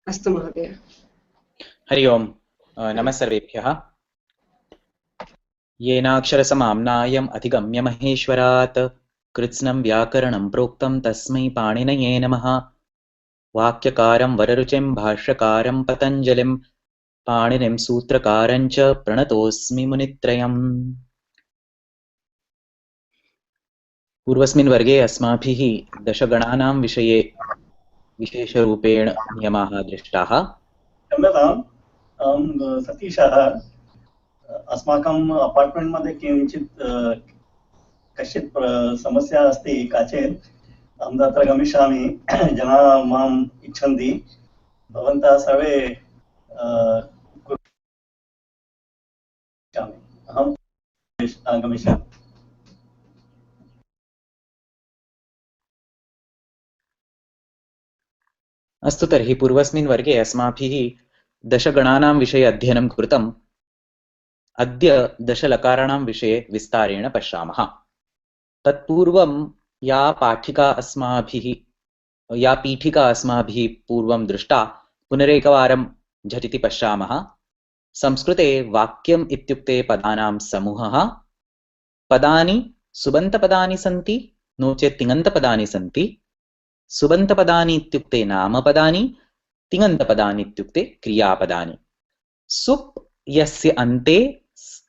अस्तु महोदय। हरि ओम्। नमः सर्वेभ्यः। येनाक्षरसमाम्नायम् अधिगम्य महेश्वरात् कृत्स्नं व्याकरणं प्रोक्तं तस्मै पाणिनये नमः। वाक्यकारं वररुचिं भाष्यकारं पतञ्जलिं पाणिनिं सूत्रकारं च प्रणतोऽस्मि मुनित्रयम्। पूर्वस्मिन् वर्गे अस्माभिः दशगणानां विषये विशेषरूपेण नियमाः दृष्टाः। क्षम्यताम्, अहं सतीशः। अस्माकम् अपार्ट्मेण्ट् मध्ये किञ्चित् कश्चित् समस्या अस्ति काचित्। अहं तत्र गमिष्यामि। जनाः माम् इच्छन्ति। भवन्तः सर्वे कुर्यामि। अहं गमिष्यामि। अस्तु, तर्हि पूर्वस्मिन् वर्गे अस्माभिः दशगणानां विषये अध्ययनं कृतम्। अद्य दशलकाराणां विषये विस्तारेण पश्यामः। तत्पूर्वं या पीठिका अस्माभिः पूर्वं दृष्टा पुनरेकवारं झटिति पश्यामः। संस्कृते वाक्यम् इत्युक्ते पदानां समूहः। पदानि सुबन्तपदानि सन्ति, नो चेत् तिङन्तपदानि सन्ति। सुबन्तपदानि इत्युक्ते नामपदानि, तिङन्तपदानि इत्युक्ते क्रियापदानि। सुप् यस्य अन्ते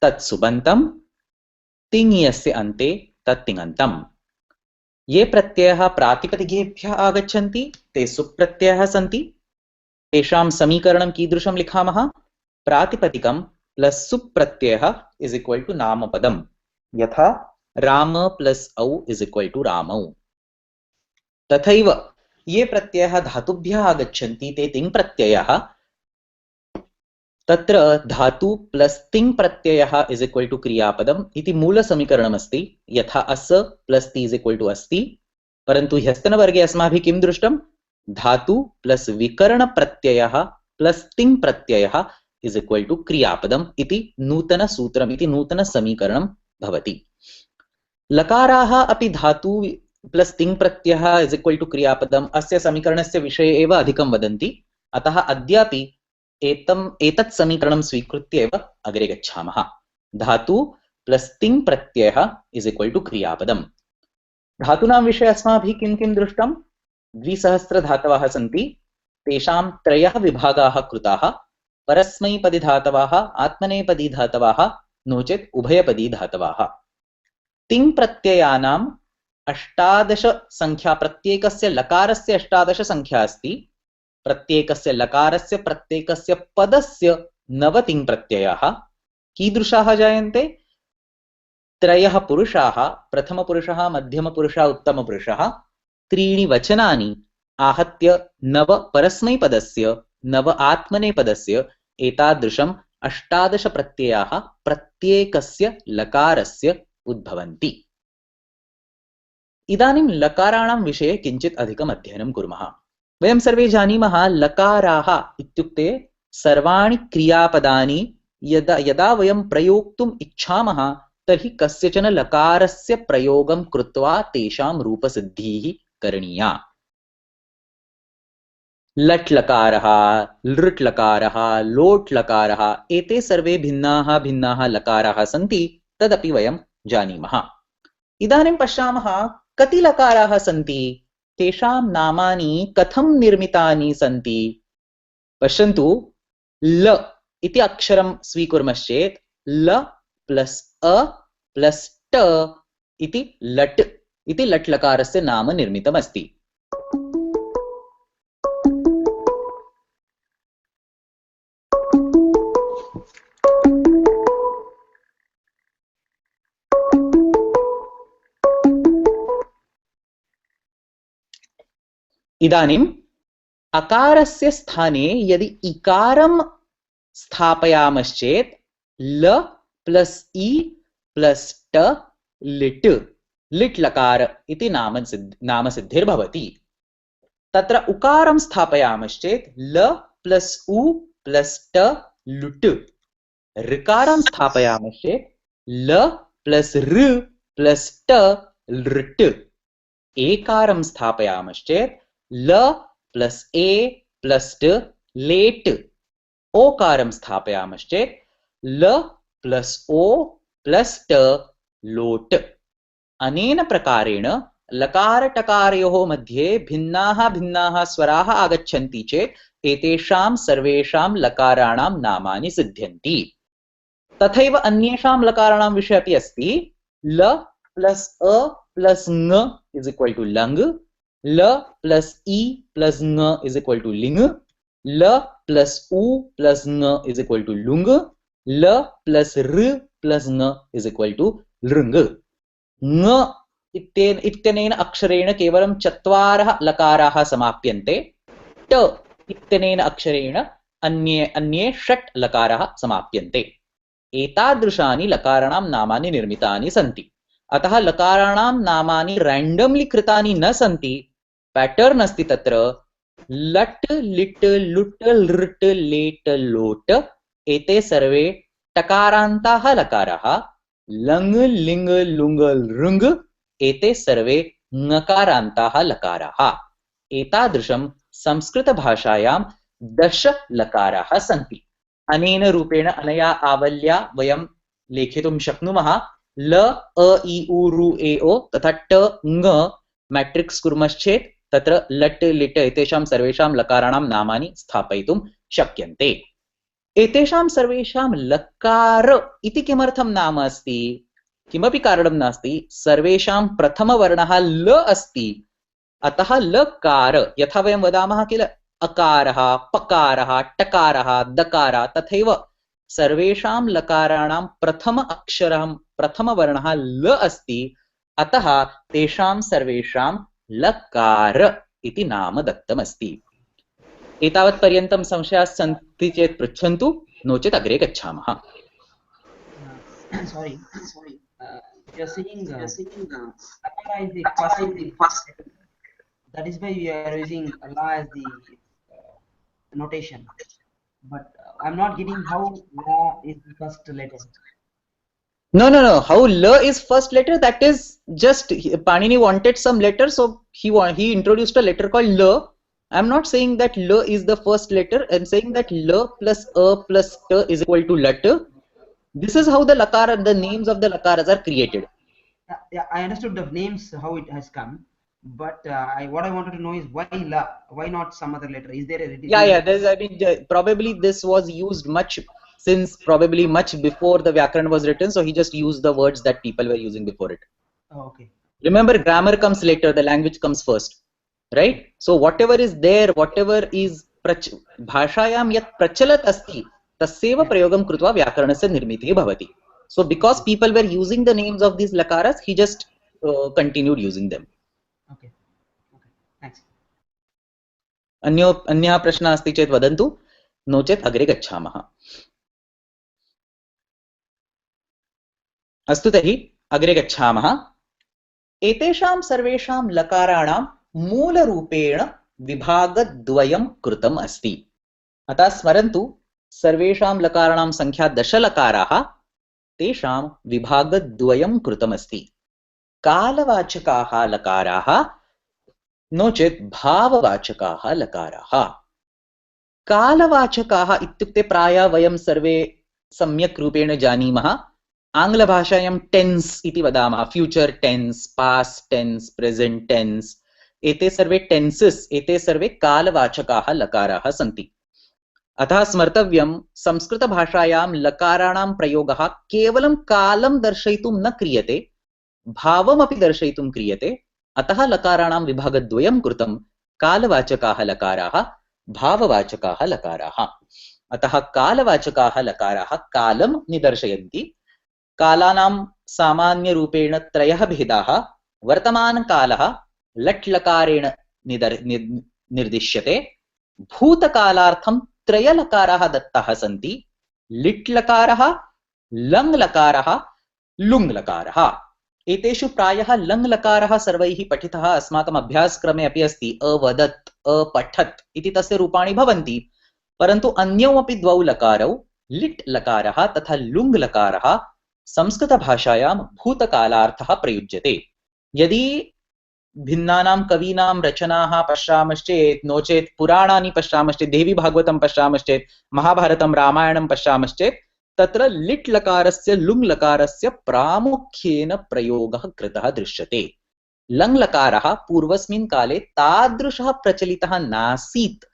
तत् सुबन्तं, तिङ् यस्य अन्ते तत् तिङन्तम्। ये प्रत्ययाः प्रातिपदिकेभ्यः आगच्छन्ति ते सुप्रत्ययाः सन्ति। तेषां समीकरणं कीदृशं लिखामः? प्रातिपदिकं प्लस् सुप्रत्ययः इस् इक्वल् टु नामपदम्। यथा राम प्लस् औ इस् इक्वल् टु रामौ। तथैव ये प्रत्ययाः धातुभ्यः आगच्छन्ति ते तिङ् प्रत्ययाः। तत्र धातु प्लस् तिङ् प्रत्ययः इस् इक्वल् टु क्रियापदम् इति मूलसमीकरणमस्ति। यथा अस् प्लस् ति इस् इक्वल् टु अस्ति। परन्तु ह्यस्तनवर्गे अस्माभिः किं दृष्टं? धातु प्लस् विकरणप्रत्ययः प्लस् तिङ् प्रत्ययः इस् इक्वल् टु क्रियापदम् इति नूतनसूत्रम् इति नूतनसमीकरणं भवति। लकाराः अपि धातु प्लस् तिङ् प्रत्ययः इस् इक्वल् टु क्रियापदम् अस्य समीकरणस्य विषये एव अधिकं वदन्ति। अतः अद्यापि एतत् समीकरणं स्वीकृत्य एव अग्रे गच्छामः। धातु प्लस् तिङ् प्रत्ययः इस् इक्वल् टु क्रियापदम्। धातूनां विषये अस्माभिः किं किं दृष्टं? 2,000 धातवः सन्ति। तेषां 3 विभागाः कृताः। परस्मैपदी धातवः, आत्मनेपदी धातवः, नो चेत् उभयपदी धातवः। तिङ् प्रत्ययानाम् 18 संख्या, प्रत्येकस्य लकारस्य 18 संख्या अस्ति। प्रत्येकस्य लकारस्य प्रत्येकस्य पदस्य 9 तिङ् प्रत्ययाः। कीदृशाः जायन्ते? 3 पुरुषाः, प्रथमपुरुषः, मध्यमपुरुषः, उत्तमपुरुषः, 3 वचनानि आहत्य 9 परस्मैपदस्य, 9 आत्मनेपदस्य, एतादृशम् 18 प्रत्ययाः प्रत्येकस्य लकारस्य उद्भवन्ति। इदानीं लकाराणां विषये किञ्चित् अधिकम् अध्ययनं कुर्मः। वयं सर्वे जानीमः लकाराः इत्युक्ते सर्वाणि क्रियापदानि यदा वयं प्रयोक्तुम् इच्छामः तर्हि कस्यचन लकारस्य प्रयोगं कृत्वा तेषां रूपसिद्धिः करणीया। लट् लकारः, लृट् लकारः, लोट् लकारः, एते सर्वे भिन्नाः लकाराः सन्ति। तदपि वयं जानीमः। इदानीं पश्यामः कति लकाराः सन्ति, तेषां नामानि कथं निर्मितानि सन्ति। पश्यन्तु, ल इति अक्षरं स्वीकुर्मश्चेत् ल प्लस् अ प्लस् ट इति लट् इति लट् लकारस्य नाम निर्मितमस्ति। इदानीम् अकारस्य स्थाने यदि इकारं स्थापयामश्चेत् ल प्लस् इ प्लस् ट लिट्, लिट् लकार इति नामसिद्धिर्भवति। तत्र उकारं स्थापयामश्चेत् ल प्लस् उ प्लस् ट लुट्। ऋकारं स्थापयामश्चेत् ल प्लस् ऋ प्लस् ट लृट्। एकारं स्थापयामश्चेत् ल प्लस् ए प्लस् ट लेट् ओकारं स्थापयामश्चेत् ल प्लस् ओ प्लस् ट लोट्। अनेन प्रकारेण लकारटकारयोः मध्ये भिन्नाः स्वराः आगच्छन्ति चेत् एतेषां सर्वेषां लकाराणां नामानि सिद्ध्यन्ति। तथैव अन्येषां लकाराणां विषये अपि अस्ति। ल प्लस् अ प्लस् ङ इस् इक्वल् टु लङ्, ल प्लस् इ प्लस् ङ इस् इक्वल् टु लिङ्, ल प्लस् उ प्लस् ङ इस् इक्वल् टु लुङ्, ल प्लस् ऋ प्लस् ङ इस् इक्वल् टु लृङ्। ङ इत्यनेन अक्षरेण केवलं 4 लकाराः समाप्यन्ते। ट इत्यनेन अक्षरेण अन्ये 6 लकाराः समाप्यन्ते। एतादृशानि लकाराणां नामानि निर्मितानि सन्ति। अतः लकाराणां नामानि रैण्डम्लि कृतानि न सन्ति, पैटर्न अस्ति तत्र। लट् लिट् लुट् लृट् लेट् लोट् एते सर्वे टकारान्ताः लकाराः। लङ् लिङ् लुङ् लृङ् एते सर्वे ङकारान्ताः लकाराः। एतादृशं संस्कृतभाषायां 10 लकाराः सन्ति। अनेन रूपेण अनया आवल्या वयं लेखितुं शक्नुमः। ल अ इ उ ऋ ए ओ तथा ट ङ मैट्रिक्स कुर्मश्चेत् तत्र लट् लिट् एतेषां सर्वेषां लकाराणां नामानि स्थापयितुं शक्यन्ते। एतेषां सर्वेषां लकार इति किमर्थं नाम अस्ति? किमपि कारणं नास्ति। सर्वेषां प्रथमवर्णः ल अस्ति, अतः लकार। यथा वयं वदामः किल अकारः पकारः टकारः दकारः, तथैव सर्वेषां लकाराणां प्रथम अक्षरं प्रथमवर्णः ल अस्ति, अतः तेषां सर्वेषां लकार इति नाम दत्तमस्ति। एतावत्पर्यन्तं संशयाः सन्ति चेत् पृच्छन्तु, नो चेत् अग्रे गच्छामः। Sorry. You're saying Allah is the first. That is why we are using Allah as the notation. But I'm not getting how La is the first letter. No. How la is first letter? That is just Panini wanted some letter, so he introduced a letter called la. I'm not saying that la is the first letter. I'm saying that la plus a plus t is equal to lat. This is how the names of the lakaras are created. Yeah, I understood the names, how it has come, but what I wanted to know is why la? Why not some other letter? Is there a Yeah. Probably this was used much before the Vyakaran was written, so he just used the words that people were using before it. Oh, okay. Remember, grammar comes later, the language comes first, right? So whatever is there, whatever is bhashayam yat prachalat asti, taseva prayogam krutva vyakaranasya nirmitihi bhavati. So because people were using the names of these lakaras, he just continued using them. Okay. Thanks. अन्यः प्रश्नः अस्ति चेत् वदन्तु, no चेत् अग्रे गच्छामः। अस्तु, तर्हि अग्रे गच्छामः। एतेषां सर्वेषां लकाराणां मूलरूपेण विभागद्वयं कृतम् अस्ति। अतः स्मरन्तु, सर्वेषां लकाराणां संख्या 10 लकाराः, तेषां विभागद्वयं कृतमस्ति। कालवाचकाः लकाराः, नो चेत् भाववाचकाः लकाराः। कालवाचकाः इत्युक्ते प्रायः वयं सर्वे सम्यक् रूपेण जानीमः। आङ्ग्लभाषायां टेन्स् इति वदामः, future tense, past tense, present tense, एते सर्वे टेन्सेस्, एते सर्वे कालवाचकाः लकाराः सन्ति। अतः स्मर्तव्यं, संस्कृतभाषायां लकाराणां प्रयोगः केवलं कालं दर्शयितुं न क्रियते, भावमपि दर्शयितुं क्रियते। अतः लकाराणां विभागद्वयं कृतं, कालवाचकाः लकाराः, भाववाचकाः लकाराः। अतः कालवाचकाः लकाराः कालं निदर्शयन्ति। कालानां सामान्यरूपेण 3 भेदाः। वर्तमानकालः लट् लकारेण निर्दिश्यते। भूतकालार्थं 3 लकाराः दत्ताः सन्ति, लिट् लकारः, लङ् लकारः, लुङ् लकारः। एतेषु प्रायः लङ् लकारः सर्वैः पठितः, अस्माकम् अभ्यासक्रमे अपि अस्ति। अवदत्, अपठत् इति तस्य रूपाणि भवन्ति, परन्तु अन्यौ अपि 2 लकारौ, लिट् लकारः तथा लुङ् लकारः, संस्कृतभाषायां भूतकालार्थः प्रयुज्यते। यदि भिन्नानां कवीनां रचनाः पश्यामश्चेत्, नो चेत् पुराणानि पश्यामश्चेत्, देवी भागवतं पश्यामश्चेत्, महाभारतं रामायणं पश्यामश्चेत्, तत्र लिट् लकारस्य लुङ् लकारस्य प्रामुख्येन प्रयोगः कृतः दृश्यते। लङ् लकारः पूर्वस्मिन् काले तादृशः प्रचलितः नासीत्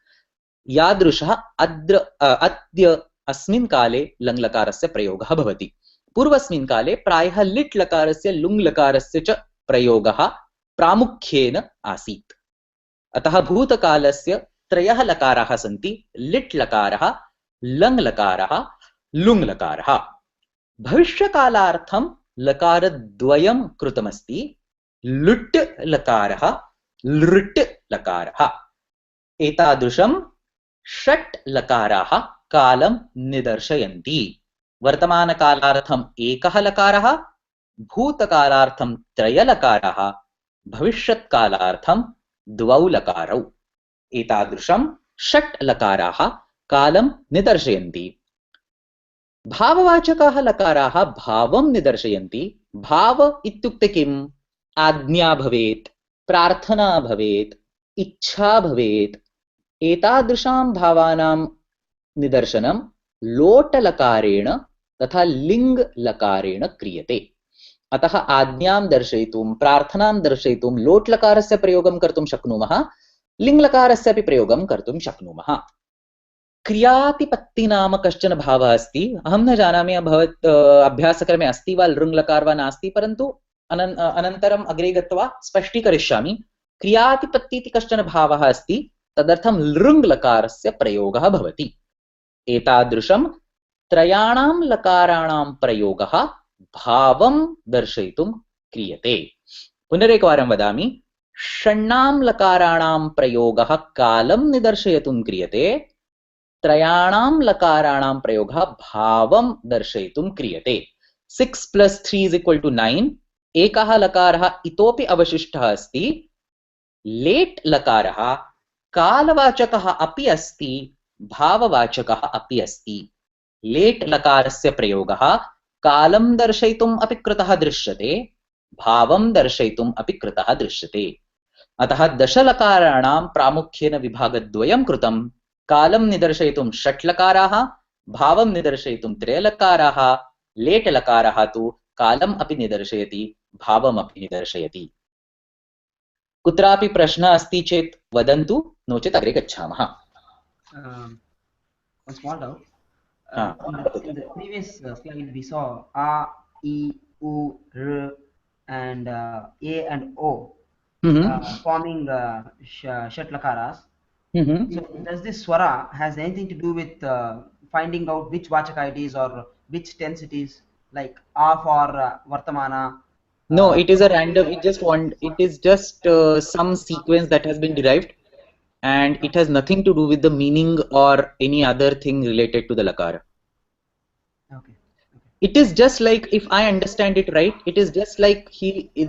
यादृशः अद्य अस्मिन् काले लङ् लकारस्य प्रयोगः भवति। पूर्वस्मिन् काले प्रायः लिट् लकारस्य लुङ् लकारस्य च प्रयोगः प्रामुख्येन आसीत्। अतः भूतकालस्य त्रयः लकाराः सन्ति, लिट् लकारः, लङ् लकारः, लुङ् लकारः। भविष्यकालार्थं लकारद्वयं कृतमस्ति, लुट् लकारः, लृट् लकारः। एतादृशं षट् लकाराः कालं निदर्शयन्ति। वर्तमानकालार्थम् एकः लकारः, भूतकालार्थं त्रयलकाराः, भविष्यत्कालार्थं द्वौ लकारौ। एतादृशं षट् लकाराः कालं निदर्शयन्ति। भाववाचकाः लकाराः भावं निदर्शयन्ति। भाव इत्युक्ते किम्? आज्ञा भवेत्, प्रार्थना भवेत्, इच्छा भवेत्। एतादृशां भावानां निदर्शनं लोटलकारेण तथा लिङ् लकारेण क्रियते। अतः आज्ञां दर्शयितुं, प्रार्थनां दर्शयितुं लोट्लकारस्य प्रयोगं कर्तुं शक्नुमः, लिङ् लकारस्य अपि प्रयोगं कर्तुं शक्नुमः। क्रियातिपत्ति नाम कश्चन भावः अस्ति। अहं न जानामि भवत् अभ्यासक्रमे अस्ति वा लृङ् लकार वा नास्ति, परन्तु अनन्तरम् अग्रे गत्वा स्पष्टीकरिष्यामि। क्रियातिपत्ति इति कश्चन भावः अस्ति, तदर्थं लृङ् लकारस्य प्रयोगः भवति। एतादृशं त्रयाणां लकाराणां प्रयोगः भावं दर्शयितुं क्रियते। पुनरेकवारं वदामि, षण्णां लकाराणां प्रयोगः कालं निदर्शयितुं क्रियते, त्रयाणां लकाराणां प्रयोगः भावं दर्शयितुं क्रियते। 6 + 3 = 9। एकः लकारः इतोपि अवशिष्टः अस्ति। लेट् लकारः कालवाचकः अपि अस्ति, भाववाचकः अपि अस्ति। लेट् लकारस्य प्रयोगः कालं दर्शयितुम् अपि कृतः दृश्यते, भावं दर्शयितुम् अपि कृतः दृश्यते। अतः दशलकाराणां प्रामुख्येन विभागद्वयं कृतं। कालं निदर्शयितुं षट् लकाराः, भावं निदर्शयितुं त्रयलकाराः। लेट् लकारः तु कालम् अपि निदर्शयति, भावमपि निदर्शयति। कुत्रापि प्रश्नः अस्ति चेत् वदन्तु, नो चेत् अग्रे गच्छामः। One small doubt. In the previous slide, we saw A, E, U, R, and A and O forming shat lakaras. So, does this swara has anything to do with finding out which vachaka it is or which tense it is, like A for Vartamana? No, it is a random. It is just some sequence that has been derived, and it has nothing to do with the meaning or any other thing related to the lakara. Okay. It is just like, if I understand it right, it is just like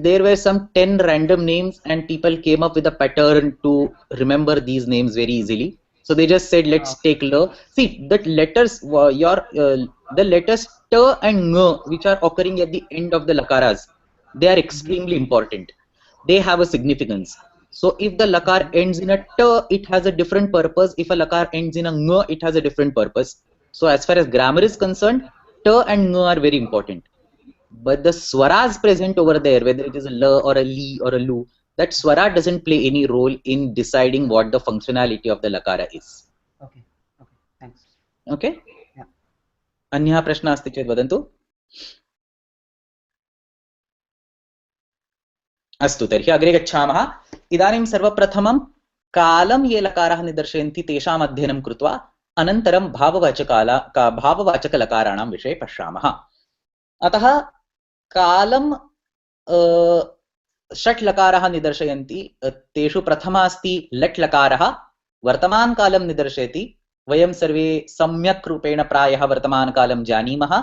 there were some 10 random names and people came up with a pattern to remember these names very easily. So they just said, let's take L. See, that letters, the letters T and Ng, which are occurring at the end of the lakaras, they are extremely important. They have a significance. So if the lakar ends in a T, it has a different purpose. If a lakar ends in a Ng, it has a different purpose. So as far as grammar is concerned, T and Ng are very important. But the swaras present over there, whether it is a L or a Li or a Lu, that swara doesn't play any role in deciding what the functionality of the lakara is. Okay. Thanks. Okay? Yeah. अन्यः प्रश्नः अस्ति चेत् वदन्तु। अस्तु, तर्हि अग्रे गच्छामः। इदानीं सर्वप्रथमं कालं ये लकाराः निदर्शयन्ति तेषाम् अध्ययनं कृत्वा अनन्तरं भाववाचकलकाराणां विषये पश्यामः। अतः कालं षट् लकाराः निदर्शयन्ति। तेषु प्रथमः अस्ति लट् लकारः, वर्तमानकालं निदर्शयति। वयं सर्वे सम्यक् रूपेण प्रायः वर्तमानकालं जानीमः,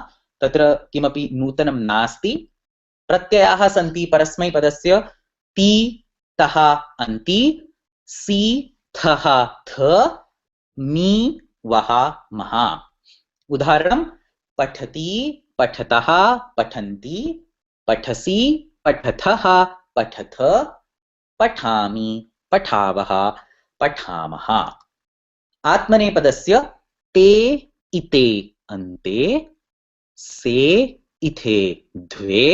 तत्र किमपि नूतनं नास्ति। प्रत्ययाः सन्ति परस्मैपदस्य ति, तः, अन्ति, सि, थः, थ, मी, वः, मः। उदाहरणं पठति, पठतः, पठन्ति, पठसि, पठथः, पठथ, पठामि, पठावः, पठामः। आत्मनेपदस्य ते इते अन्ते से इथे द्वे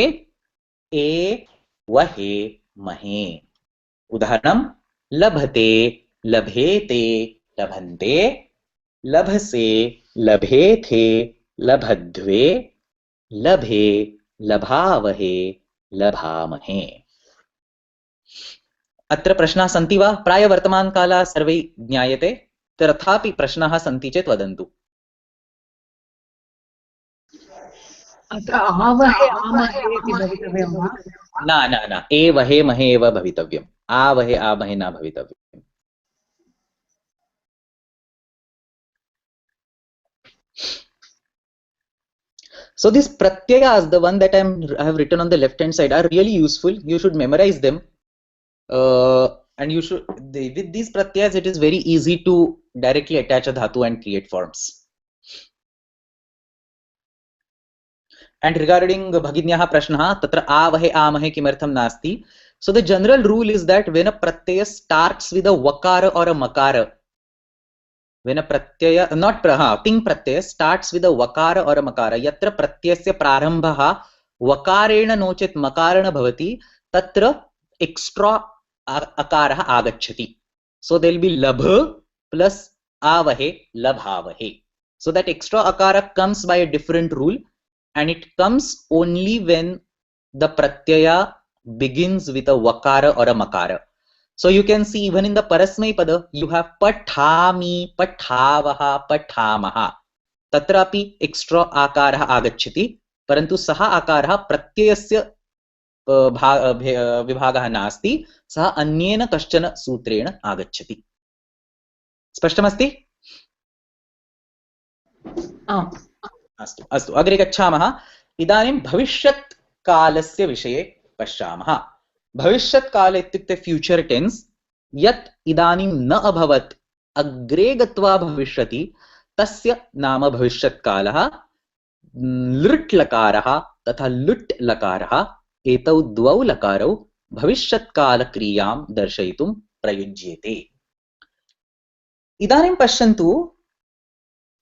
ए वहे महे। उदाहरणं लभते, लभेते, लभन्ते, लभसे, लभेथे, लभध्वे, लभे, लभावहे, लभामहे। अत्र प्रश्नाः सन्ति वा? प्राय वर्तमानकालाः सर्वै ज्ञायते, तथापि प्रश्नाः सन्ति चेत् वदन्तु। अत्र आवहे आमहे इति भवितव्यं वा? न न न, एवहे महे एव भवितव्यम्, आवहे आमहे न भवितव्यम्। So these pratyayas, the one that I have written on the left hand side, are really useful. You should memorize them, and you should, with these pratyayas it is very easy to directly attach a dhatu and create forms. And regarding bhaginyaha prashnah, tatra avahe amahe kimartham nasti. So the general rule is that when a pratyaya starts with a vakara or a makara, when a pratyaya, not ting pratyaya starts with a vakara or a makara, yatra pratyasya prarambha vakarena nochet makarena bhavati, tatra extra akara agacchati. So there will be labha plus avahe, labhavahe. So that extra akara comes by a different rule, and it comes only when the pratyaya begins with a vakara or a makara. So you can see even in the parasmai pada, you have pathami, pathavaha, pathamaha. Tatrapi extra akaraha agacchati, parantu saha akaraha pratyayasya vibhagah nasti, saha anyena kaschana sutrena agacchati. स्पष्टमस्ति? अस्तु अस्तु, अग्रे गच्छामः। इदानीं भविष्यत् कालस्य विषये पश्यामः। भविष्यत् काल इत्युक्ते फ्यूचर टेन्स, यत् इदानीं न अभवत् अग्रे गत्वा भविष्यति, तस्य नाम भविष्यत् कालः। लृट् लकारः तथा लुट् लकारः, एतौ द्वौ लकारौ भविष्यत् काल क्रियां दर्शयितुं प्रयुज्येते। इदानीं पश्यन्तु,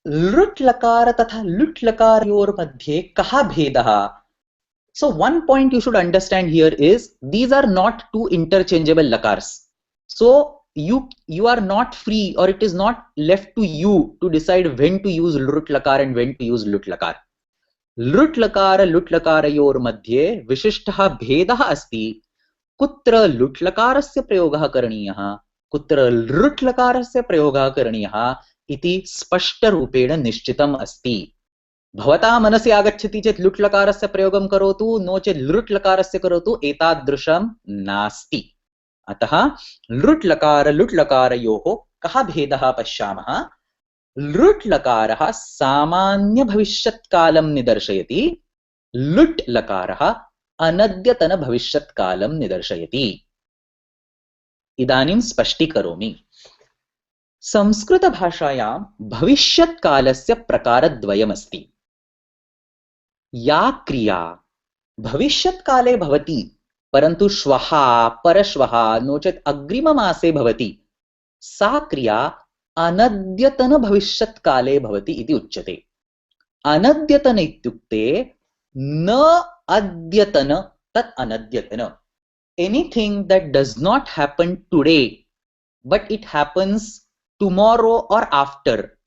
लृट् लकार तथा लुट् लकारयोर् मध्ये कः भेदः? So one point you should understand here is these are not two interchangeable lakars. So you are not free, or it is not left to you to decide when to use lृट् lakar and when to use लुट् lakar. लृट् लकार लुट् लकारयोर् मध्ये विशिष्टः भेदः अस्ति। कुत्र लुट् लकारस्य प्रयोगः करणीयः, कुत्र लृट् लकारस्य प्रयोगः करणीयः इति स्पष्टरूपेण निश्चितम् अस्ति। भवता मनसि आगच्छति चेत् लुट् लकारस्य प्रयोगं करोतु, नो चेत् लृट् लकारस्य करोतु, एतादृशं नास्ति। अतः लृट् लकार लुट् लकारयोः कः भेदः पश्यामः। लृट् लकारः सामान्य भविष्यत्कालं निदर्शयति, लुट् लकारः अनद्यतन भविष्यत्कालं निदर्शयति। इदानीं स्पष्टीकरोमि। संस्कृतभाषायां भविष्यत्कालस्य प्रकारद्वयमस्ति। या क्रिया भविष्यत्काले भवति परन्तु श्वः, परश्वः, नो चेत् अग्रिममासे भवति, सा क्रिया अनद्यतन भविष्यत्काले भवति इति उच्यते। अनद्यतन इत्युक्ते न अद्यतन, तत् अनद्यतन। Anything that does not happen today but it happens tomorrow or after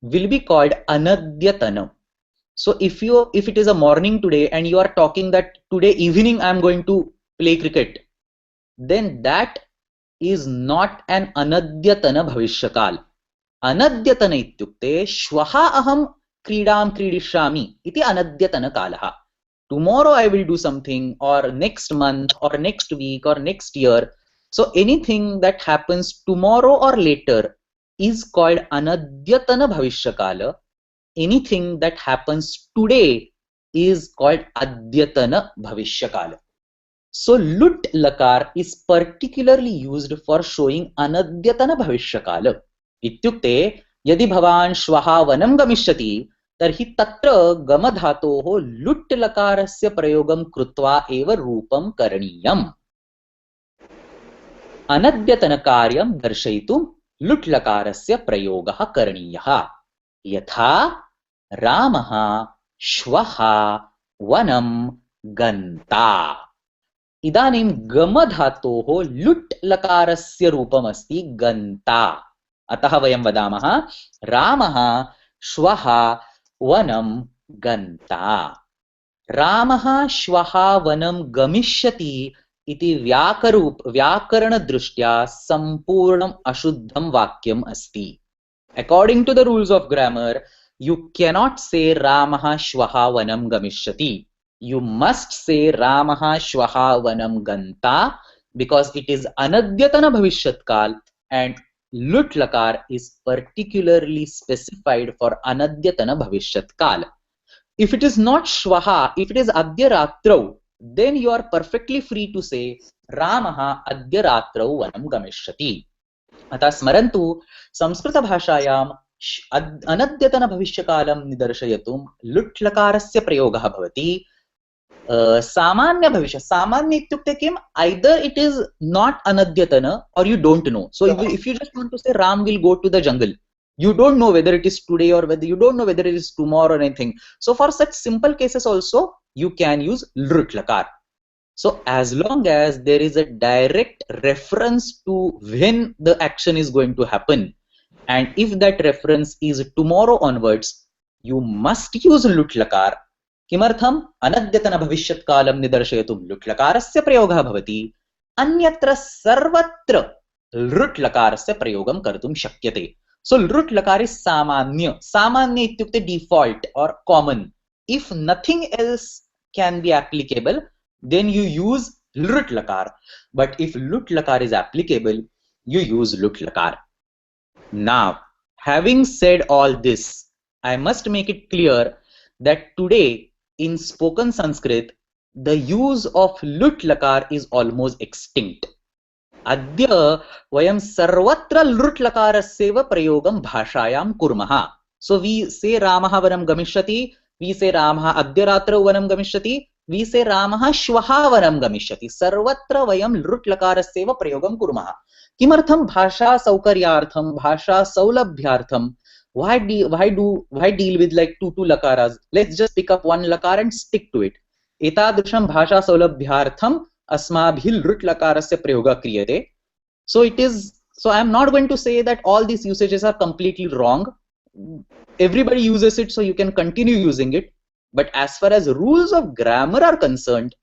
will be called anadyatana. So if it is a morning today and you are talking that today evening I am going to play cricket, then that is not an anadyatana bhavishyakal. Anadyatana ityukte shwaha aham क्रीडां क्रीडिष्यामि इति अनद्यतनकालः. Tomorrow I will do something, or next month, or next week, or next year. So anything that happens tomorrow or later is called anadyatana bhavishyakala. Anything that happens today is called adyatana bhavishyakala. So lut lakar is particularly used for showing anadyatana bhavishyakala. Ityukte यदि भवान् श्वः वनं गमिष्यति तर्हि तत्र गमधातोः लुट् लकारस्य प्रयोगं कृत्वा एव रूपं करणीयम्। अनद्यतनकार्यं दर्शयितुं लुट् लकारस्य प्रयोगः करणीयः। यथा रामः श्वः वनं गन्ता। इदानीं गम धातोः लुट् लकारस्य रूपमस्ति गन्ता। अतः वयं वदामः रामः श्वः वनं गन्ता। रामः श्वः वनं गमिष्यति इति व्याकरणदृष्ट्या सम्पूर्णम् अशुद्धं वाक्यम् अस्ति। According to the rules of grammar, you cannot say Ramah Shwaha Vanam Gamishyati. You must say Ramah Shwaha Vanam Ganta because it is Anadyatana Bhavishyat Kal and Lut Lakar is particularly specified for Anadyatana Bhavishyat Kal. If it is not Shwaha, if it is Adya Ratrau, then you are perfectly free to say Ramah Adya Ratrau Vanam Gamishyati. अतः स्मरन्तु संस्कृतभाषायां अनद्यतन भविष्यकालं निदर्शयितुं लुट् लकारस्य प्रयोगः भवति। सामान्य भविष्य, सामान्य इत्युक्ते किम्? either it is not अनद्यतन or you don't know. So if you just want to say Ram will go to the jungle, you don't know whether it is today or whether you don't know whether it is tomorrow or anything. So for such simple cases also you can use lut lakar. So as long as there is a direct reference to when the action is going to happen, and if that reference is tomorrow onwards, you must use lut lakar. किमर्थम अनद्यतन भविष्यत् कालं निदर्शयितुं लुट् लकारस्य प्रयोगः भवति, अन्यत्र सर्वत्र लुट् लकारस्य प्रयोगं कर्तुं शक्यते. सो लुट् लकार इज सामान्य. सामान्य इत्युक्ते डिफॉल्ट और common. If nothing else can be applicable, then you use lut lakar. But if lut lakar is applicable, you use lut lakar. Now, having said all this, I must make it clear that today in spoken Sanskrit, the use of lut lakar is almost extinct. Adya vayam sarvatra lut lakarasyeva prayogam bhashayam kurmaha. So we say Ramaha vanam gamishyati, we say Ramaha adya ratrau vanam gamishyati, we say Ramaha shwaha vanam gamishyati. Sarvatra vayam lut lakarasyeva prayogam kurmaha. Kimartham bhasha saukaryartham, bhasha saulabhyartham. Why deal with like two lakaras? Let's just pick up one lakar and stick to it. Etadrusham bhasha saulabhyartham asmabhil lut lakarasya prayoga kriyate. So it is. So I am not going to say that all these usages are completely wrong. Everybody uses it, so you can continue using it. But as far as rules of grammar are concerned,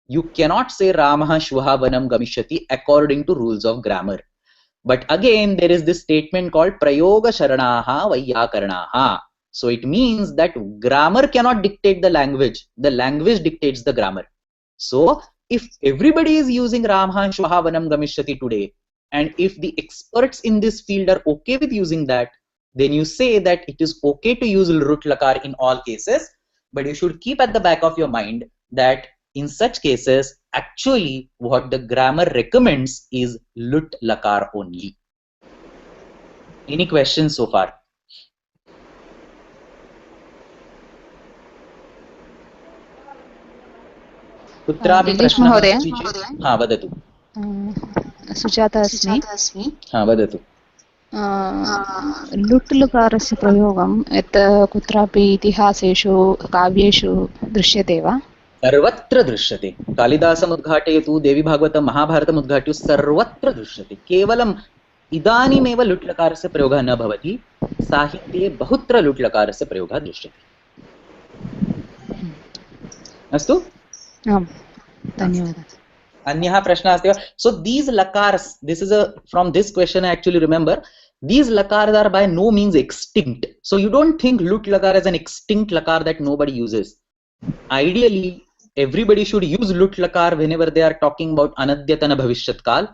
you cannot say Ramaha shwaha vanam gamishyati according to rules of grammar. But again, there is this statement called prayoga sharanaha vayyakaranaha. So it means that grammar cannot dictate the language dictates the grammar. So if everybody is using Ramaha shwaha vanam gamishyati today, and if the experts in this field are okay with using that, then you say that it is okay to use lut lakar in all cases. But you should keep at the back of your mind that in such cases, actually what the grammar recommends is lut lakar only. Any questions so far? कुत्रापि प्रश्नः अस्ति चेत् हा वदतु. सुजाता अस्मि. हा वदतु. लुट् लकारस्य प्रयोगं यत् कुत्रापि इतिहासेषु काव्येषु दृश्यते वा? सर्वत्र दृश्यते. कालिदासम् उद्घाटयतु, देवी भागवतं महाभारतम् उद्घाटयतु, सर्वत्र दृश्यते. केवलम् इदानीमेव लुट् लकारस्य प्रयोगः न भवति, साहित्ये बहुत्र लुट् लकारस्य प्रयोगः दृश्यते. अस्तु, आम्, धन्यवादः. अन्यः प्रश्नः अस्ति वा? So these lakars, this is from this question I actually remember, these lakars are by no means extinct. So you don't think lut lakar is an extinct lakar that nobody uses. Ideally, everybody should use lut lakar whenever they are talking about anadyatana bhavishyat kal.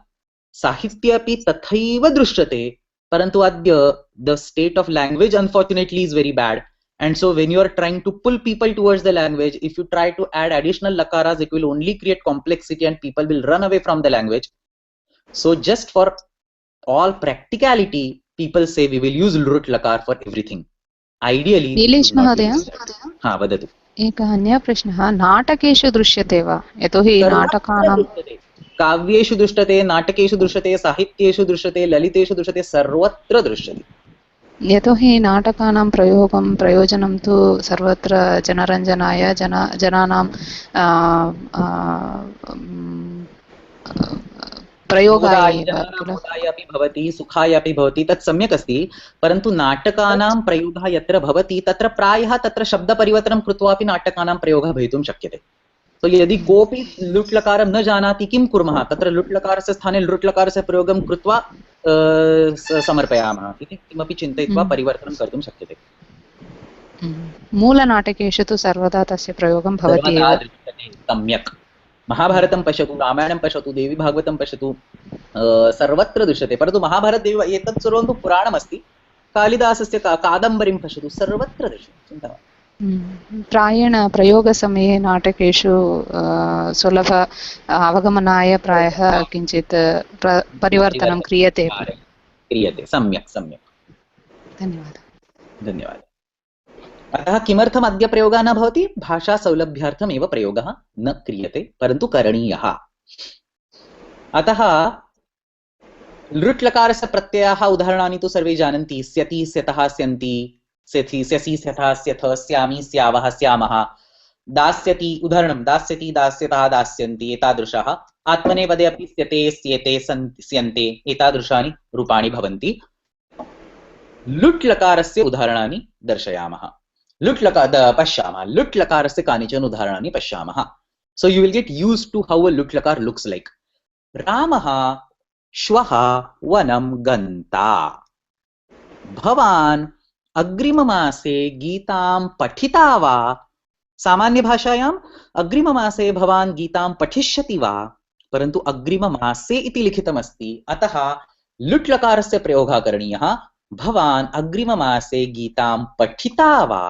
Sahityapi tathaiva drishyate, parantu adya the state of language unfortunately is very bad. And so when you are trying to pull people towards the language, if you try to add additional lakaras, it will only create complexity and people will run away from the language. So just for all practicality, people say we will use lut lakar for everything. Ideally, Nilesh महोदय, हाँ वदतु. एकः अन्यः प्रश्नः, नाटकेषु दृश्यते वा? यतोहि नाटकानां काव्येषु दृश्यते, नाटकेषु दृश्यते, साहित्येषु दृश्यते, ललितेषु दृश्यते, सर्वत्र दृश्यते। यतोहि नाटकानां प्रयोजनं तु सर्वत्र जनरञ्जनाय जनानां प्रयोगाय एव किल। मोदाय अपि भवति, सुखाय अपि भवति, तत् सम्यक् अस्ति, परन्तु नाटकानां प्रयोगः यत्र भवति तत्र प्रायः तत्र शब्दपरिवर्तनं कृत्वा अपि नाटकानां प्रयोगः भवितुं शक्यते। तो यदि कोऽपि लुट् लकारं न जानाति किं कुर्मः, तत्र लुट् लकारस्य स्थाने लुट् लकारस्य प्रयोगं कृत्वा समर्पयामः इति किमपि चिन्तयित्वा परिवर्तनं कर्तुं शक्यते। मूलनाटकेषु तु सर्वदा तस्य प्रयोगं भवति एव। सम्यक्। महाभारतं पश्यतु, रामायणं पश्यतु, देवी भागवतं पश्यतु, सर्वत्र दृश्यते। परन्तु महाभारतदेव एतत् सर्वं तु पुराणमस्ति। कालिदासस्य कादम्बरीं पश्यतु, सर्वत्र दृश्यते। चिन्ता मास्तु। प्रायेण प्रयोगसमये नाटकेषु सुलभ अवगमनाय प्रायः किञ्चित् परिवर्तनं क्रियते। सम्यक् सम्यक्। धन्यवादः। अतः किमर्थम् अद्य प्रयोगः न भवति? भाषा सौलभ्यार्थम् एव प्रयोगः न क्रियते, परन्तु करणीयः। अतः लृट् लकारस्य प्रत्ययाः उदाहरणानि तु सर्वे जानन्ति। स्यति, स्यतः, स्यन्ति, स्यसि, स्यथः, स्यामि, स्यावः, स्यामः। दास्यति उदाहरणं, दास्यति, दास्यतः, दास्यन्ति, एतादृशाः। आत्मनेपदे अपि स्यते, स्येते, स्यन्ते, एतादृशानि रूपाणि भवन्ति। लुट् लकारस्य उदाहरणानि दर्शयामः। पश्यामः। लुट् लकारस्य कानिचन उदाहरणानि पश्यामः। So you will get used to how a lut lakar looks like. Ramah shwaha vanam ganta. Bhavan अग्रिममासे गीतां पठिता वा? सामान्य भाषायाम् अग्रिममासे भवान् गीतां पठिष्यति वा? परन्तु अग्रिममासे इति लिखितमस्ति, अतः लुट् लकारस्य प्रयोगः करणीयः। भवान् अग्रिममासे गीतां पठिता वा?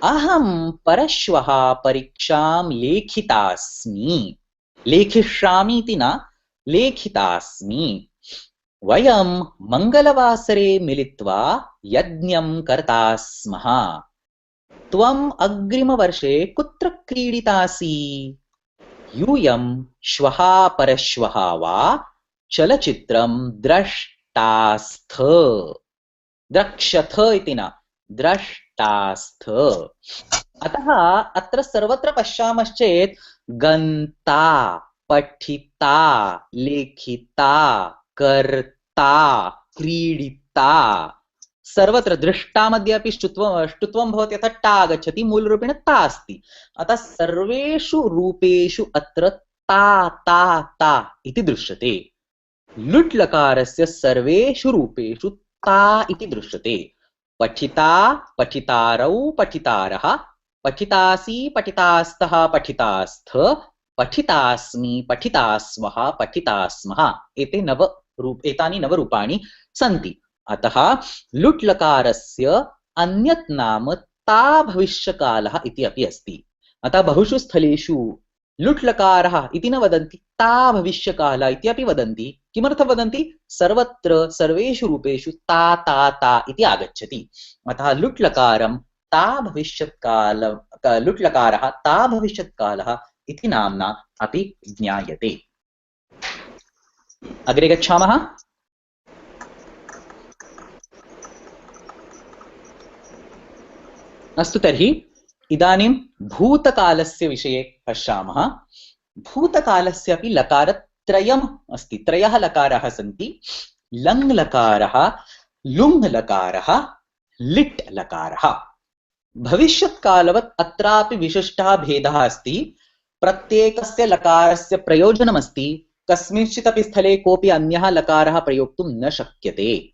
अहं परश्वः परीक्षां लेखितास्मि। लेखिष्यामि इति न, लेखितास्मि। वयं मंगलवासरे मिलित्वा यज्ञं कर्ता स्मः। त्वम् अग्रिमवर्षे कुत्र क्रीडितासि? यूयं श्वः परश्वः वा चलचित्रं द्रष्टास्थ। द्रक्ष्यथ इति न, द्रष्टास्थ। अतः अत्र सर्वत्र पश्यामश्चेत् गन्ता, पठिता, लेखिता, कर्ता, क्रीडिता, सर्वत्र दृष्टा मध्ये अपि ष्टुत्वं भवति, अतः टा आगच्छति, मूलरूपेण ता अस्ति। अतः सर्वेषु रूपेषु अत्र ता ता ता इति दृश्यते। लुट् लकारस्य सर्वेषु रूपेषु ता इति दृश्यते। पठिता, पठितारौ, पठितारः, पठितासि, पठितास्तः, पठितास्थ, पठितास्मि, पठितास्मः, पठितास्मः। एतानि नवरूपाणि सन्ति। अतः लुट् लकारस्य अन्यत् नाम ता भविष्यकालः इति अपि अस्ति। अतः बहुषु स्थलेषु लुट् लकारः इति न वदन्ति, ता भविष्यकालः इति अपि वदन्ति। किमर्थं वदन्ति? सर्वत्र सर्वेषु रूपेषु ता ता ता इति आगच्छति। अतः लुट् लकारं ता भविष्यत्काल, लुट् लकारः ता भविष्यत्कालः इति नाम्ना अपि ज्ञायते। अग्रे गच्छामः। अस्तु, तर्हि इदानीं भूतकालस्य विषये पश्यामः। भूतकालस्य अपि लकारत्रयम् अस्ति, त्रयः लकाराः सन्ति। लङ् लकारः, लुङ् लकारः, लिट् लकारः। भविष्यत्कालवत् अत्रापि विशिष्टः भेदः अस्ति। प्रत्येकस्य लकारस्य प्रयोजनमस्ति। कस्मिंश्चित् अपि स्थले कोऽपि अन्यः लकारः प्रयोक्तुं न शक्यते।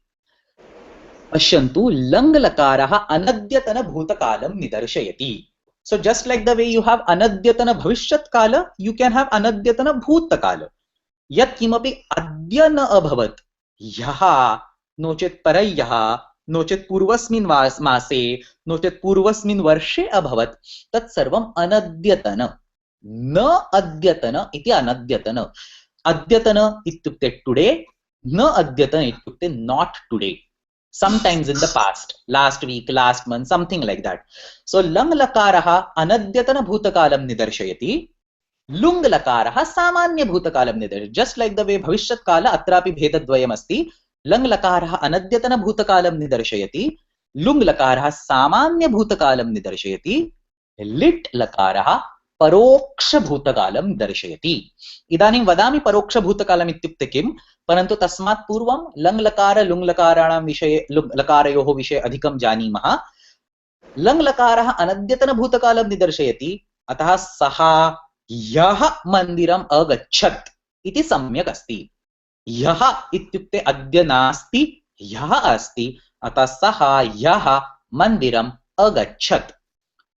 पश्यन्तु, लङ् लकारः अनद्यतन भूतकालं निदर्शयति। So just like the way you have अनद्यतन भविष्यत्काल, you can have अनद्यतन भूतकाल। यत् किमपि अद्य न अभवत्, ह्यः नो चेत् परह्यः, नो चेत् पूर्वस्मिन् मासे, नो चेत् पूर्वस्मिन् वर्षे अभवत्, तत् सर्वम् अनद्यतन। न अद्यतन इति अनद्यतन। अद्यतन इत्युक्ते टुडे, न अद्यतन इत्युक्ते not today. Sometimes in the past, last week, last month, something like that. So lang lakarah anadyatana bhutakalam nidarshayati. लुङ् लकारः सामान्यभूतकालं निर्दशयति, जस्ट लाइक द वे भविष्यत्काल अत्रापि भेदद्वयमस्ति। लङ् लकारः अनद्यतनभूतकालं निदर्शयति, लुङ् लकारः सामान्यभूतकालं निदर्शयति, लिट् लकारः परोक्षभूतकालं दर्शयति। इदानीं वदामि परोक्षभूतकालम् इत्युक्ते किं, परन्तु तस्मात् पूर्वं लङ् लकार लुङ् लकाराणां विषये लकारयोः विषये अधिकं जानीमः। लङ् लकारः अनद्यतनभूतकालं निदर्शयति, अतः सः ह्यः मन्दिरम् अगच्छत् इति सम्यक् अस्ति। ह्यः इत्युक्ते अद्य नास्ति, ह्यः अस्ति, अतः सः ह्यः मन्दिरम् अगच्छत्।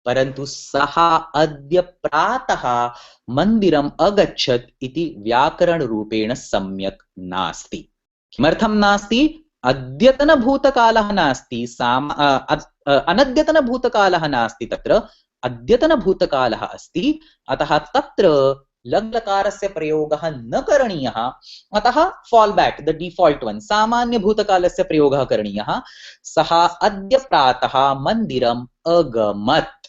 परन्तु सः अद्य प्रातः मन्दिरम् अगच्छत् इति व्याकरणरूपेण सम्यक् नास्ति। किमर्थं नास्ति? अद्यतनभूतकालः नास्ति, अनद्यतनभूतकालः नास्ति, तत्र अद्यतनभूतकालः अस्ति। अतः तत्र लङ् लकारस्य प्रयोगः न करणीयः। अतः fall back the default one, सामान्यभूतकालस्य प्रयोगः करणीयः। सः अद्य प्रातः मन्दिरम् अगमत्।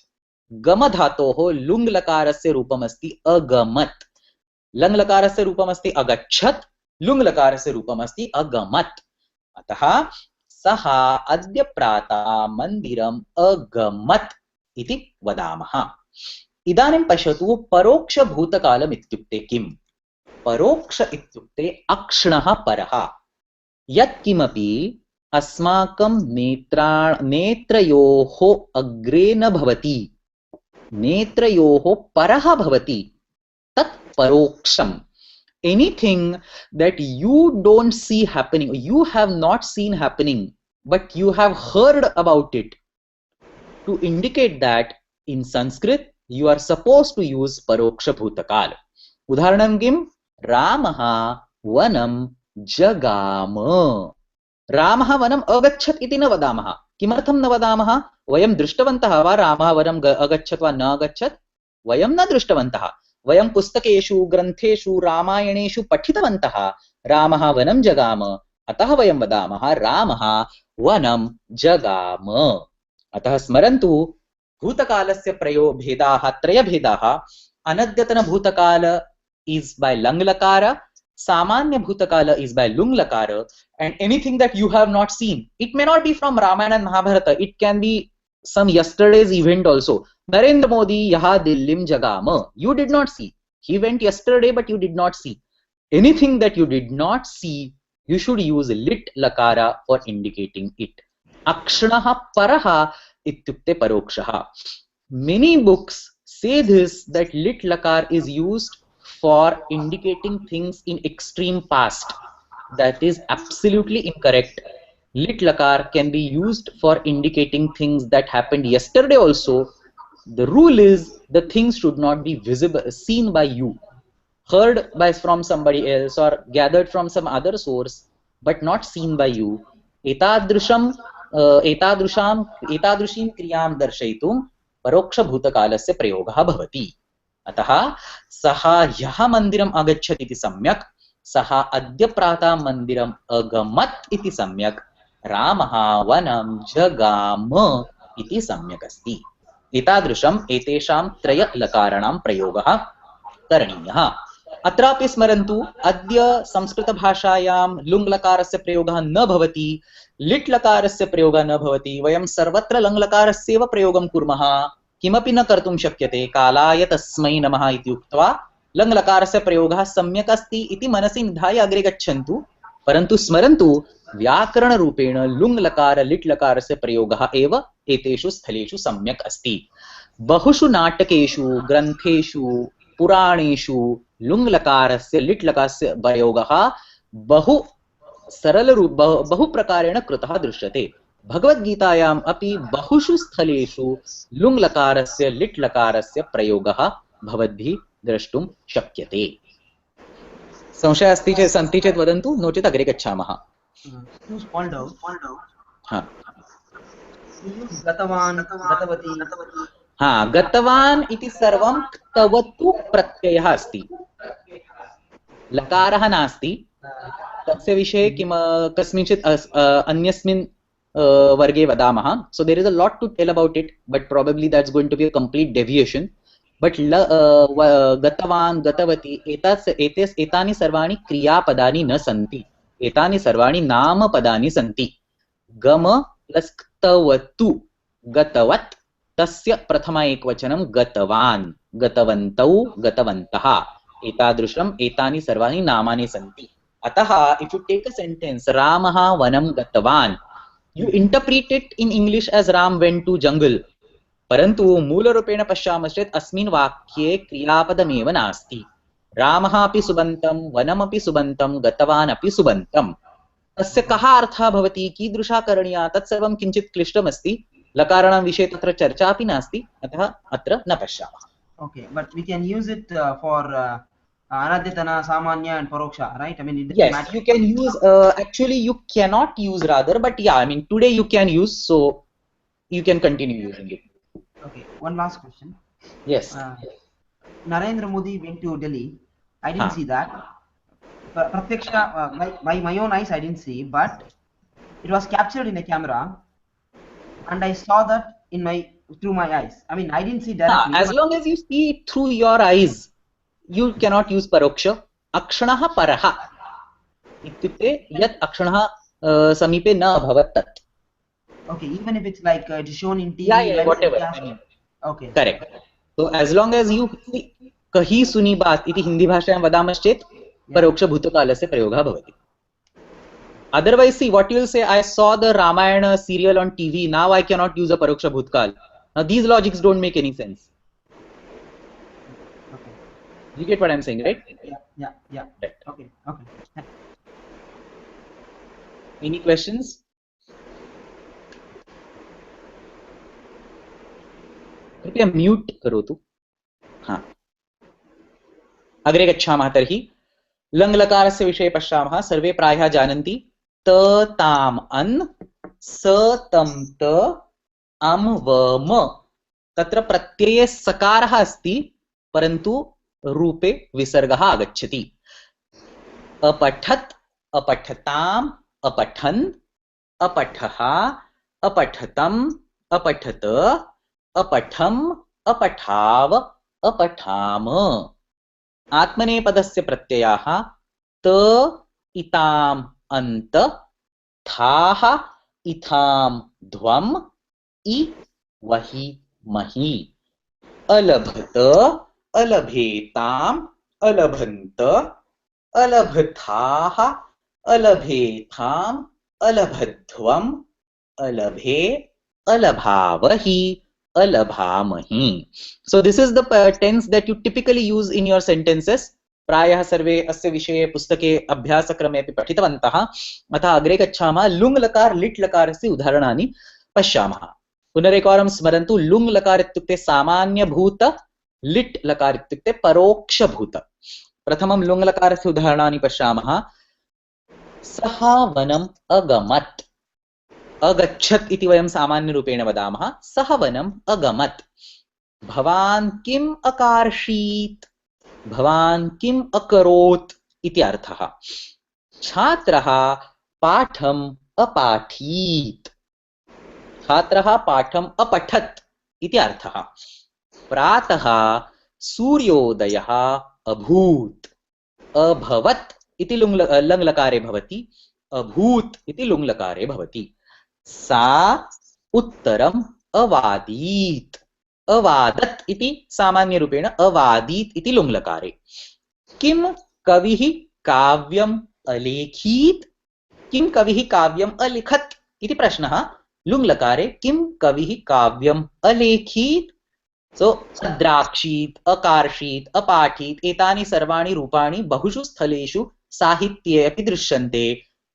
गम धातोः लुङ् लकारस्य रूपमस्ति अगमत्, लङ् लकारस्य रूपमस्ति अगच्छत्, लुङ् लकारस्य रूपमस्ति अगमत्। अतः सः अद्य प्रातः मन्दिरम् अगमत् इति वदामः। इदानीं पश्यतु, परोक्षभूतकालम् इत्युक्ते किम्? परोक्ष इत्युक्ते अक्ष्णः परः। यत्किमपि अस्माकं नेत्रयोः अग्रे न भवति, नेत्रयोः परः भवति, तत् परोक्षम्। Anything that you don't see happening, you have not seen happening, but you have heard about it, to indicate that in Sanskrit you are supposed to use paroksha bhutakal. उदाहरणं किं? रामः वनं जगाम। रामः वनम् अगच्छत् इति न वदामः। किमर्थं न वदामः? वयं दृष्टवन्तः वा रामः वनम् अगच्छत् वा न अगच्छत्? वयं न दृष्टवन्तः। वयं पुस्तकेषु ग्रन्थेषु रामायणेषु पठितवन्तः रामः वनं जगाम, अतः वयं वदामः रामः वनं जगाम। अतः स्मरन्तु, भूतकालस्य भेदाः त्रयभेदाः। अनद्यतनभूतकाल is by लङ् लकार, सामान्य भूतकाल is by लुङ् लकार, and anything that you have not seen, it may not be from Ramayana and Mahabharata, it can be some yesterday's event also. Narendra Modi yaha Dillim jagama, you did not see, he went yesterday but you did not see. Anything that you did not see, you should use lit lakara for indicating it. Akshanaha paraha ityukte parokshaha. Many books say this, that lit lakar is used for indicating things in extreme past. That is absolutely incorrect. Lit lakar can be used for indicating things that happened yesterday also. The rule is the things should not be visible, seen by you, heard by from somebody else or gathered from some other source, but not seen by you. Etadrushim kriyam darshaitum paroksha bhutakalasya prayogaha bhavati. अतः सः ह्यः मन्दिरम् अगच्छत् इति सम्यक्, सः अद्य प्रातः मन्दिरम् अगमत् इति सम्यक्, रामः वनं जगाम इति सम्यक् अस्ति। एतादृशम् एतेषां त्रय लकाराणां प्रयोगः करणीयः। अत्रापि स्मरन्तु, अद्य संस्कृतभाषायां लुङ् लकारस्य प्रयोगः न भवति, लिट् लकारस्य प्रयोगः न भवति। वयं सर्वत्र लङ् लकारस्यैव प्रयोगं कुर्मः, किमपि न कर्तुं शक्यते। कालाय तस्मै नमः इति उक्त्वा लङ् लकारस्य प्रयोगः सम्यक् अस्ति इति मनसि निधाय अग्रे गच्छन्तु। परन्तु स्मरन्तु, व्याकरणरूपेण लुङ् लकार लिट् लकारस्य प्रयोगः एव एतेषु स्थलेषु सम्यक् अस्ति। बहुषु नाटकेषु, ग्रन्थेषु, पुराणेषु लुङ् लकारस्य लिट् लकारस्य प्रयोगः बहु प्रकारेण कृतः दृश्यते। भगवद्गीतायाम् अपि बहुषु स्थलेषु लुङ् लकारस्य लिट् लकारस्य प्रयोगः भवद्भिः द्रष्टुं शक्यते। संशयः अस्ति चेत् सन्ति चेत् वदन्तु, नो चेत् अग्रे गच्छामः। गतवान् इति सर्वं क्तवतु प्रत्ययः अस्ति, लकारः नास्ति। तस्य विषये कस्मिंश्चित् अन्यस्मिन् वर्गे वदामः। So there is a lot to tell about it, but probably that's going to be a complete deviation. But गतवान् गतवती एतानि सर्वाणि क्रियापदानि न सन्ति, एतानि सर्वाणि नामपदानि सन्ति। गम प्लस क्तवतु गतवत्, तस्य प्रथमा एकवचनं गतवान्, गतवन्तौ गतवन्तः, एतादृशम् एतानि सर्वाणि नामानि सन्ति। अतः if you take a sentence रामः वनं गतवान्, you interpret it in English as Ram went to jungle, परंतु मूलरूपेण पश्यामश्चेत् अस्मिन् वाक्ये क्रियापदमेव नास्ति। रामः अपि सुबन्तं, वनमपि सुबन्तं, गतवान् अपि सुबन्तं। तस्य कः अर्थः भवति, कीदृशा करणीया, तत्सर्वं किञ्चित् क्लिष्टमस्ति। लकाराणां विषये तत्र चर्चा अपि नास्ति, अतः अत्र न पश्यामः। Okay, but we can use it for Anadyatana, Samanya and Paroksha, right? I mean, it doesn't Yes, matter. you can use, actually you cannot use rather, but yeah, I mean today you can use, so you can continue using it. Okay, one last question. Yes. Narendra Modi went to Delhi. I didn't see that. Pratyaksha, by my own eyes, I didn't see, but it was captured in a camera, and I saw that through my eyes. I mean, I didn't see directly. As long as you see it through your eyes, you cannot use paroksha. Akshanah parah इत्युक्ते यत् अक्षणः समीपे न अभवत् तत्. Okay, even if it's like it is shown in TV. Yeah, whatever. Okay. Correct. So as long as you कही सुनी बात इति हिंदी भाषायां वदामश्चेत् परोक्ष भूतकालस्य प्रयोगः भवति. Otherwise, see what you will say. I saw the Ramayana serial on TV. Now I cannot use a paroksha bhutkal. Now these logics don't make any sense. Okay. You get what I'm saying, right? Yeah. Right. Okay. Any questions? कृपया mute करोतु. हाँ. अग्रे गच्छामः. तर्हि लङ्लकारस्य विषये पश्यामः. सर्वे प्रायः जानन्ति. त ताम अन् स तम त अम व म. तत्र प्रत्यये सकारः अस्ति, परन्तु रूपे विसर्गः आगच्छति. अपठत्, अपठताम्, अपठन्, अपठः, अपठतम्, अपठत, अपठम्, अपठाव, अपठाम. आत्मनेपदस्य प्रत्ययाः त इताम् अन्त, थाः इथाम् ध्वम्, इ वहि महि. अलभत, अलभेताम्, अलभन्त, अलभथाः, अलभेथाम्, अलभध्वम्, अलभे, अलभावहि, अलभामहि. So this is the tense that you typically use in your sentences. प्रायः सर्वे अस्य विषये पुस्तके अभ्यासक्रमे अपि पठितवन्तः. अतः अग्रे गच्छामः. लुङ् लकार लिट् लकारस्य उदाहरणानि पश्यामः. पुनरेकवारं स्मरन्तु. लुङ् लकार इत्युक्ते सामान्यभूत, लिट् लकार इत्युक्ते परोक्षभूत. प्रथमं लुङ् लकारस्य उदाहरणानि पश्यामः. सः वनम् अगमत्. अगच्छत् इति वयं सामान्यरूपेण वदामः. सः वनम् अगमत्. भवान् किम् अकार्षीत्, भवान् किम् अकरोत् इति अर्थः. छात्रः पाठम् अपाठीत्. छात्रः पाठम् अपठत् इति अर्थः. प्रातः सूर्योदयः अभूत्. अभवत् इति लङ् लकारे भवति, अभूत् इति लुङ् लकारे भवति. सा उत्तरम् अवादीत्. अवादत् इति सामान्यरूपेण अवादीत् इति लुङ् लकारे. किं कविः काव्यम् अलेखीत्, किं कविः काव्यम् अलिखत् इति प्रश्नः. लुङ् लकारे किं कविः काव्यम् अलेखीत्. सो अद्राक्षीत्, अकार्षीत्, अपाठीत् एतानि सर्वाणि रूपाणि बहुषु स्थलेषु साहित्ये अपि दृश्यन्ते.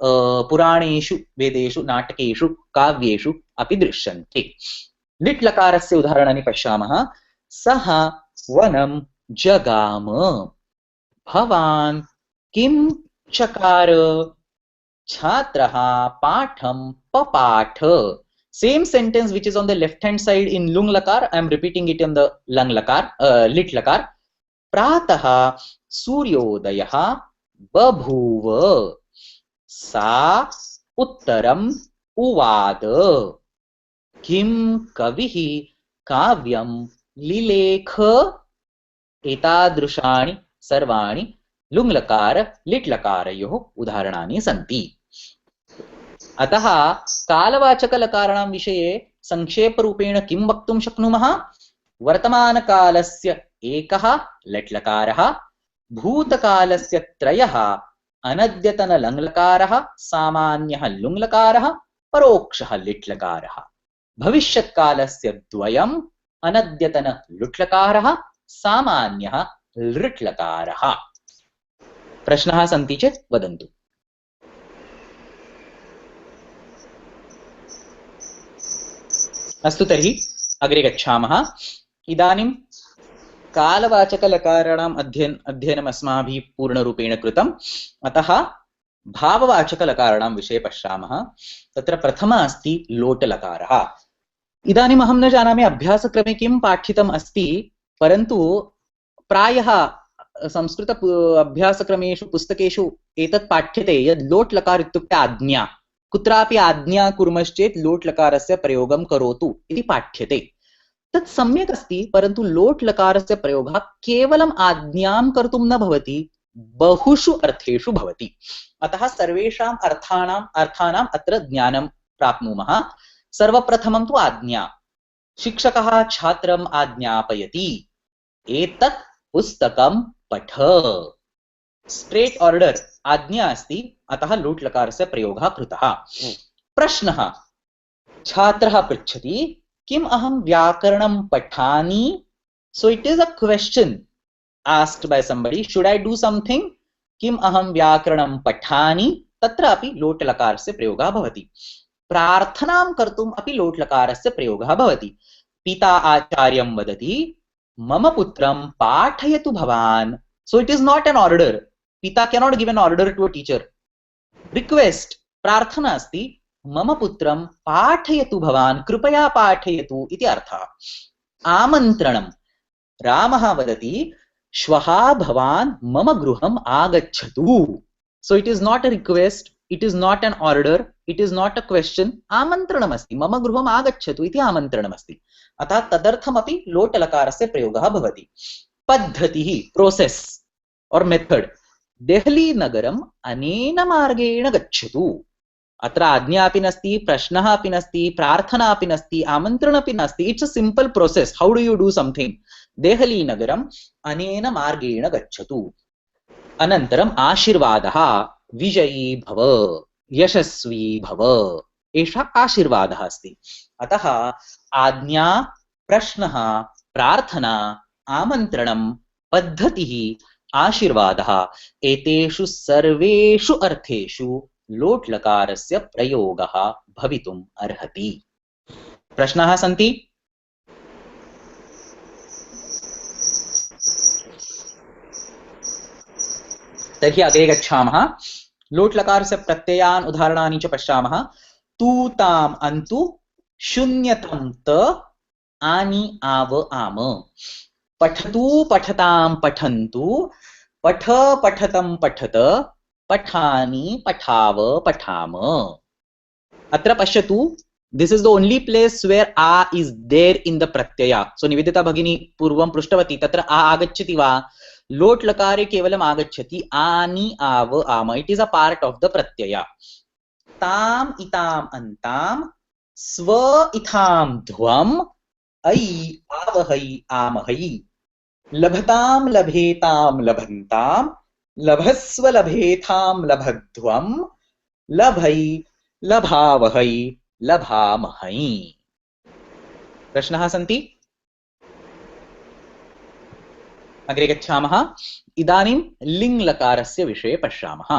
पुराणेषु, वेदेषु, नाटकेषु, काव्येषु अपि दृश्यन्ते. लिट् लकारस्य उदाहरणानि पश्यामः. सः वनं जगाम. भवान् किं चकार. छात्रः पाठं पपाठ. Same sentence which is on the left hand side in lung lakar, I am repeating it on the lang lakar, lit lakar. Pratah suryodayah babhuva. Sa uttaram uvada. Kim kavihi kavyam lilekha एतादृशानि सर्वाणि लुङ्लकार लिट्लकारयोः उदाहरणानि सन्ति। अतः कालवाचकलकाराणां विषये संक्षेपरूपेण किं वक्तुं शक्नुमः? वर्तमानकालस्य एकः लट्लकारः, भूतकालस्य त्रयः अनद्यतनलङ्लकारः, सामान्यः लुङ्लकारः, परोक्षः लिट्लकारः, भविष्यत्कालस्य द्वयम् अनद्यतन लुट्लकारः, सामान्यः लृट्लकारः। प्रश्नाः सन्ति चेत् वदन्तु। अस्तु, तर्हि अग्रे गच्छामः। इदानीं कालवाचकलकाराणाम् अध्ययनम् अस्माभिः पूर्णरूपेण कृतम्। अतः भाववाचकलकाराणां विषये पश्यामः। तत्र प्रथमः अस्ति लोटलकारः। इदानीम् अहं न जानामि अभ्यासक्रमे किं पाठितम् अस्ति, परन्तु प्रायः संस्कृत अभ्यासक्रमेषु पुस्तकेषु एतत् पाठ्यते यत् लोट् लकार इत्युक्ते आज्ञा। कुत्रापि आज्ञा कुर्मश्चेत् लोट् लकारस्य प्रयोगं करोतु इति पाठ्यते। तत् सम्यक् अस्ति, परन्तु लोट् लकारस्य प्रयोगः केवलम् आज्ञां कर्तुं न भवति, बहुषु अर्थेषु भवति। अतः सर्वेषाम् अर्थानाम् अत्र ज्ञानं प्राप्नुमः। सर्वप्रथमं तु आज्ञा। शिक्षकः छात्रम् आज्ञापयति, एतत् पुस्तकं पठ। स्ट्रेट् आर्डर् आज्ञा अस्ति, अतः लोट् लकारस्य प्रयोगः कृतः। प्रश्नः, छात्रः पृच्छति, किम् अहं व्याकरणं पठामि? So it is a question asked by somebody, should I do something? किम् अहं व्याकरणं पठामि? तत्र अपि लोट् लकारस्य प्रयोगः भवति। प्रार्थनां कर्तुम् अपि लोट् लकारस्य प्रयोगः भवति। पिता आचार्यं वदति, मम पुत्रं पाठयतु भवान्। So it is not an order. पिता cannot give an order to a teacher. Request, प्रार्थना अस्ति, मम पुत्रं पाठयतु भवान्, कृपया पाठयतु इति अर्थः। आमन्त्रणं, रामः वदति, श्वः भवान् मम गृहम् आगच्छतु। So it is not a request, it is not an order, it is not a question. आमन्त्रणमस्ति, मम गृहम् आगच्छतु इति आमन्त्रणमस्ति। अतः तदर्थमपि लोट् लकारस्य प्रयोगः भवति। पद्धतिः, प्रोसेस और मेथड, देहली नगरम् अनेन मार्गेण गच्छतु। अत्र आज्ञा अपि नास्ति, प्रश्नः अपि नास्ति, प्रार्थना अपि नास्ति, आमन्त्रणम् अपि नास्ति। It's a simple process. How do you do something? Delhi नगरम् अनेन मार्गेण गच्छतु। अनन्तरम् आशीर्वादः, विजयी भव, यशस्वी भव, एषः आशीर्वादः अस्ति। अतः आज्ञा, प्रश्नः, प्रार्थना, आमन्त्रणं, पद्धतिः, आशीर्वादः, एतेषु सर्वेषु अर्थेषु लोट् लकारस्य प्रयोगः भवितुम् अर्हति। प्रश्नाः सन्ति? तर्हि अग्रे गच्छामः। लोट् लकारस्य प्रत्ययान् उदाहरणानि च पश्यामः। तू, ताम्, अन्तु, शून्यतं, त, आनि, आव, आम। पठतु, पठतां, पठन्तु, पठ, पठतं, पठत, पठानि, पठाव, पठाम। अत्र पश्यतु, this is the only place where आ इज देयर इन द प्रत्यय। सो निवेदिता भगिनी पूर्वं पृष्टवती, तत्र आ आगच्छति वा? लोट् लकारे केवलम् आगच्छति आनि, आव, आम। It is a part of the प्रत्यय। ताम्, इताम्, अन्ताम्, स्व, इथां, ध्वम्, ऐ, आवहै, आमहै। लभतां, लभेतां, लभन्ताम्, लभस्व, लभेथां, लभध्वम्, लभै, लभावहै, लभामहै। प्रश्नाः सन्ति? अग्रे गच्छामः। इदानीं लिङ् लकारस्य विषये पश्यामः।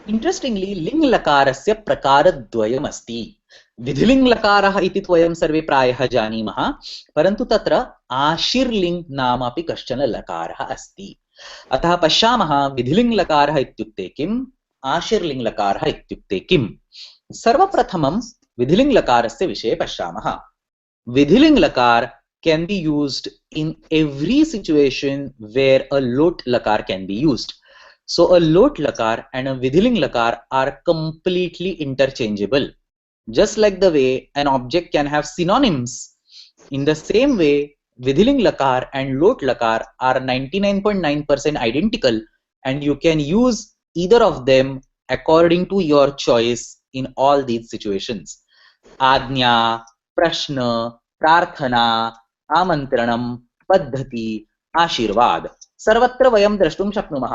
इंट्रेस्टिंगली लिङ् लकारस्य प्रकारद्वयमस्ति। विधिलिङ् लकारः इति वयं सर्वे प्रायः जानीमः, परन्तु तत्र आशीर्लिङ् नाम अपि कश्चन लकारः अस्ति। अतः पश्यामः विधिलिङ् लकारः इत्युक्ते किम्, आशीर्लिङ् लकारः इत्युक्ते किम्। सर्वप्रथमं विधिलिङ् लकारस्य विषये पश्यामः। विधिलिङ् लकार can be used in every situation where a lot lakar can be used. So a lot lakar and a vidhiling lakar are completely interchangeable. Just like the way an object can have synonyms, in the same way Vidhiling lakar and lot lakar are 99.9% identical, and you can use either of them according to your choice in all these situations. Ajna, prashna, prarthana, amantranam, paddhati, आशीर्वाद सर्वत्र वयं द्रष्टुं शक्नुमः.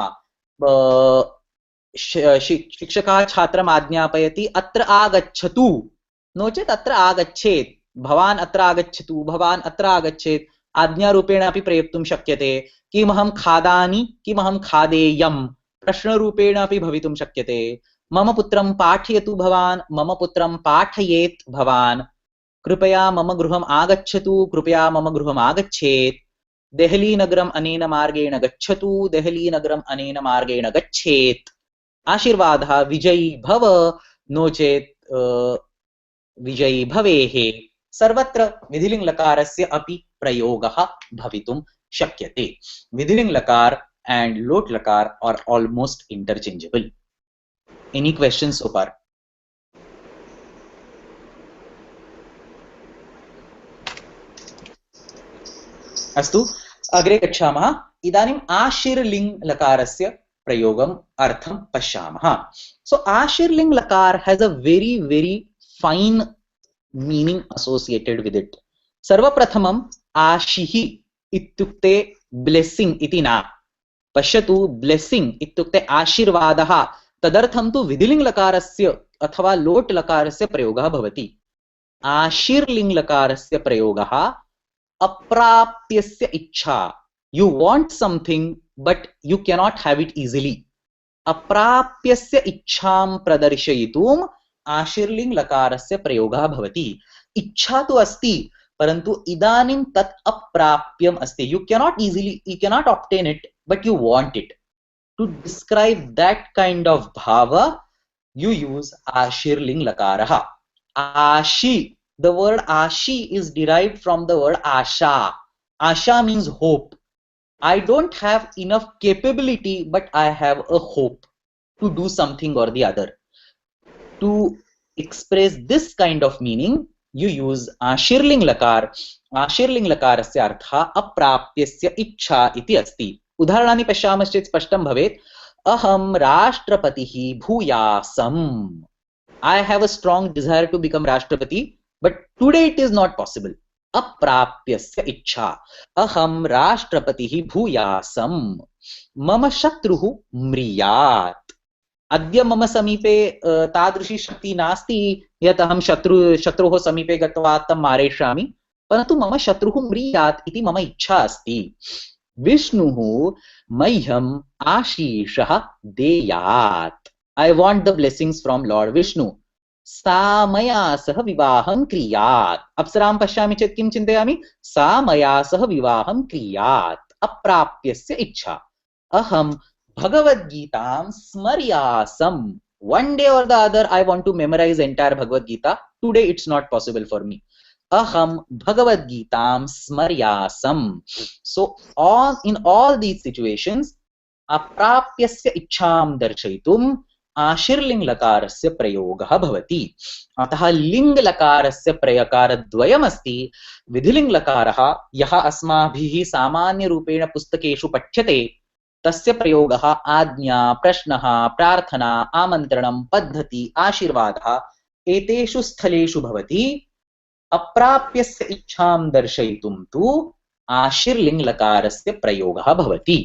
शिक्षकः छात्रम् आज्ञापयति अत्र आगच्छतु, no चेत् अत्र आगच्छेत्, भवान् अत्र आगच्छतु, भवान् अत्र आगच्छेत् आज्ञारूपेण अपि प्रयोक्तुं शक्यते. किमहं खादामि, किमहं खादेयं प्रश्नरूपेण अपि भवितुं शक्यते. मम पुत्रं पाठयतु भवान्, मम पुत्रं पाठयेत् भवान्. कृपया मम गृहम् आगच्छतु, कृपया मम गृहम् आगच्छेत्. देहली नगरम् अनेन मार्गेण गच्छतु, देहली नगरम् अनेन मार्गेण गच्छेत्. आशीर्वादः विजयी भव, नो चेत् विजयी भवेः. सर्वत्र विधिलिङ्ग् लकारस्य अपि प्रयोगः भवितुं शक्यते. विधिलिङ्ग् लकार and lot lakar are almost interchangeable. Any questions so far? अस्तु, अग्रे गच्छामः. इदानीम् आशीर्लिङ्ग् लकारस्य प्रयोगम् अर्थं पश्यामः. So आशीर्लिङ्ग् लकार has a very fine meaning associated with it. सर्वप्रथमम् आशिः इत्युक्ते blessing इति न. पश्यतु, ब्लेसिंग इत्युक्ते आशीर्वादः. तदर्थं तु विधिलिङ्ग् लकारस्य अथवा लोट् लकारस्य प्रयोगः भवति. आशीर्लिङ्ग् लकारस्य प्रयोगः अप्राप्यस्य इच्छा. You want something but you cannot have it easily. अप्राप्यस्य इच्छां प्रदर्शयितुम् आशीर्लिङ्ग् लकारस्य प्रयोगः भवति. इच्छा तु अस्ति, परन्तु इदानीं तत् अप्राप्यम् अस्ति. You cannot obtain it, but you want it. To describe that kind of bhava, you use ashirling lakarah. Ashi, the word ashi is derived from the word asha. Asha means hope. I don't have enough capability, but I have a hope to do something or the other. To express this kind of meaning, you use ashirling lakar. Ashirling lakarasya artha aprapyasya ichha iti asti. उदाहरणानि पश्यामश्चेत् स्पष्टं भवेत्. अहं राष्ट्रपतिः भूयासम्. I have a strong desire to become राष्ट्रपति, but today it is not possible. अप्राप्यस्य इच्छा. अहं राष्ट्रपतिः भूयासम्. मम शत्रुः म्रियात्. अद्य मम समीपे तादृशी शक्ति नास्ति यत् अहं शत्रुः समीपे गत्वा तं मारयिष्यामि, परन्तु मम शत्रुः म्रियात् इति मम इच्छा अस्ति. विष्णुः मह्यम् आशीषः देयात्. I want the blessings from Lord Vishnu. सा मया सह विवाहं क्रियात्. अप्सरां पश्यामि चेत् किं चिन्तयामि? सा मया सह विवाहं क्रियात्. अप्राप्यस्य इच्छा. अहं भगवद्गीतां स्मर्यासम्. One day or the other I want to memorize entire Bhagavad Gita. Today it's not possible for me. Aham Bhagavad Gitam Smaryasam. So in all these situations, अप्राप्यस्य इच्छां दर्शयितुम् आशीर्लिङ्ग् लकारस्य प्रयोगः भवति. अतः लिङ्ग् लकारस्य प्रकारद्वयमस्ति. विधिलिङ्ग् लकारः यः अस्माभिः सामान्यरूपेण पुस्तकेषु पठ्यते, तस्य प्रयोगः आज्ञा, प्रश्नः, प्रार्थना, आमन्त्रणं, पद्धति, आशीर्वादः एतेषु स्थलेषु भवति. अप्राप्यस्य इच्छां दर्शयितुं तु आशीर्लिङ्ग् लकारस्य प्रयोगः भवति.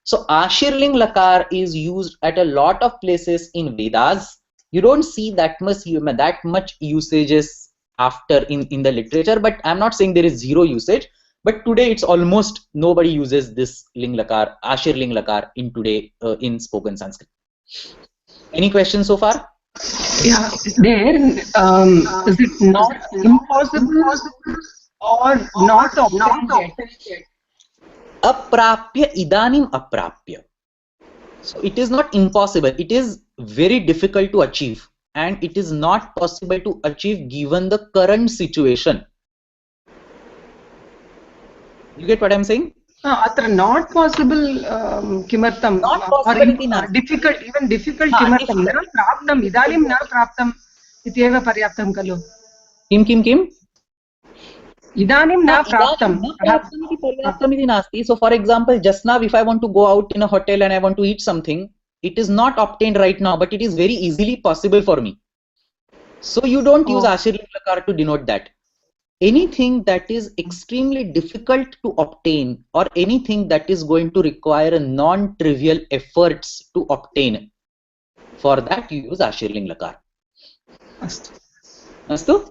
So Ashirling Lakar is used at a lot of places in Vedas. You don't see that much usages after in the literature, but I'm not saying there is zero usage. But today it's almost nobody uses this Ling Lakar, Ashirling Lakar in today in spoken Sanskrit. Any questions so far? Yeah, there is it not impossible or not obtained yet? Aprapya idanim aprapya. So it is not impossible. It is very difficult to achieve, and it is not possible to achieve given the current situation. You get what I'm saying? Atra not possible kimartam. Not possible. Or difficult, even difficult kimartam. Na praptam idanim na praptam ityeva paryaptam kalu. Kim? इदानीं न प्राप्तं इति पर्याप्तम् इति नास्ति. So for example, just now if I want to go out in a hotel and I want to eat something, it is not obtained right now, but it is very easily possible for me. So you don't use Ashirling Lakar to denote that. Anything that is extremely difficult to obtain, or anything that is going to require a non-trivial efforts to obtain, for that you use Ashirling Lakar. Astu?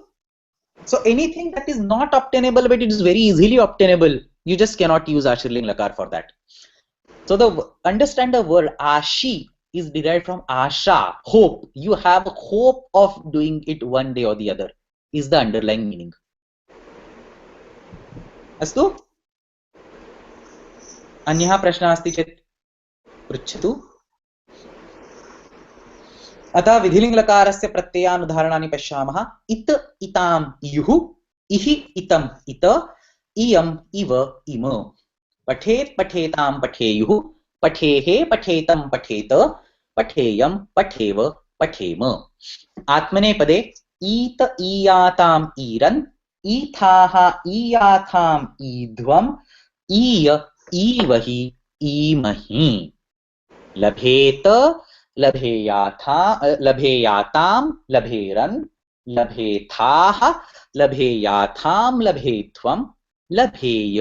So anything that is not obtainable but it is very easily obtainable, you just cannot use Ashirling Lakar for that. So understand the word Ashi is derived from Asha, hope. You have hope of doing it one day or the other, is the underlying meaning. अस्तु? अन्यः प्रश्नः अस्ति चेत् पृच्छतु. अतः विधिलिङ्गलकारस्य प्रत्ययानुदाहरणानि पश्यामः. इत इताम् इयुः, इहि इतम् इत, इयम् इव इम. पठेत् पठेताम् पठेयुः, पठेः पठेतम् पठेत, पठेयम् पठेव पठेम. आत्मनेपदे ईत ईयाताम् ईरन्, ईथाः ईयाथाम् ईध्वम्, ईय ईवहि ईमहि. लभेत लभेयाताम् लभेरन्, लभेथाः लभेयाथाम् लभेध्वम्, लभेय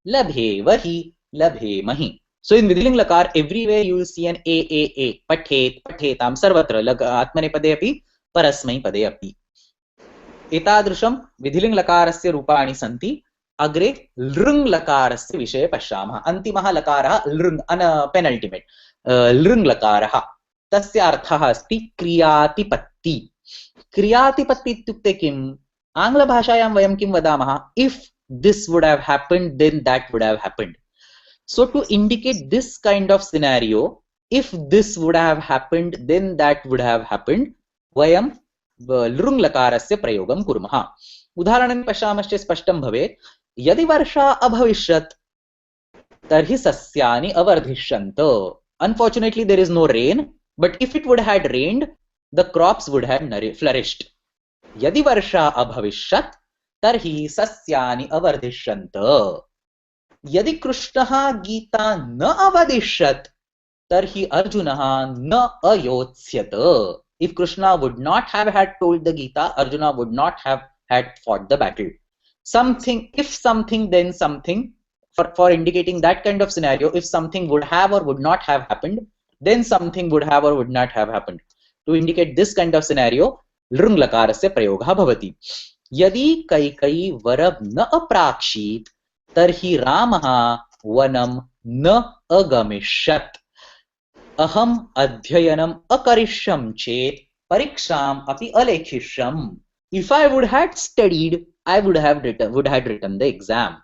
लभेवहि लभेमहि. So in Vidhiling Lakar, everywhere you will see an a. Pathet, pathetam, sarvatra. Atmanepade api, parasmai pade api. एतादृशं विधिलिङ् लकारस्य रूपाणि सन्ति. अग्रे लृङ् लकारस्य विषये पश्यामः. अन्तिमः लकारः लृङ्, पेनल्टिमेट् लृङ् लकारः. तस्य अर्थः अस्ति क्रियातिपत्ति. क्रियातिपत्ति इत्युक्ते किम्? आङ्ग्लभाषायां वयं किं वदामः? If this would have happened then that would have happened. So to indicate this kind of scenario, if this would have happened then that would have happened, वयं लृङ् लकारस्य प्रयोगं कुर्मः. उदाहरणं पश्यामश्चेत् स्पष्टं भवेत्. यदि वर्षा अभविष्यत् तर्हि सस्यानि अवर्धिष्यन्त. Unfortunately there is no rain, but if it would have rained, the crops would have flourished. यदि वर्षा अभविष्यत् तर्हि सस्यानि अवर्धिष्यन्त. यदि कृष्णः गीता न अवदिष्यत् तर्हि अर्जुनः न अयोत्स्यत. If Krishna would not have had told the Gita, Arjuna would not have had fought the battle. Something, if something, then something, for indicating that kind of scenario, if something would have or would not have happened, then something would have or would not have happened. To indicate this kind of scenario, लृङ् लकारस्य प्रयोगः भवति. यदि कैकेयी वरं न अप्राक्षीत् तर्हि रामः वनं न अगमिष्यत्. अहम् अध्ययनम् अकरिष्यम् चेत् परीक्षाम् अपि अलेखिष्यम्. If I would have studied, I would have written the exam.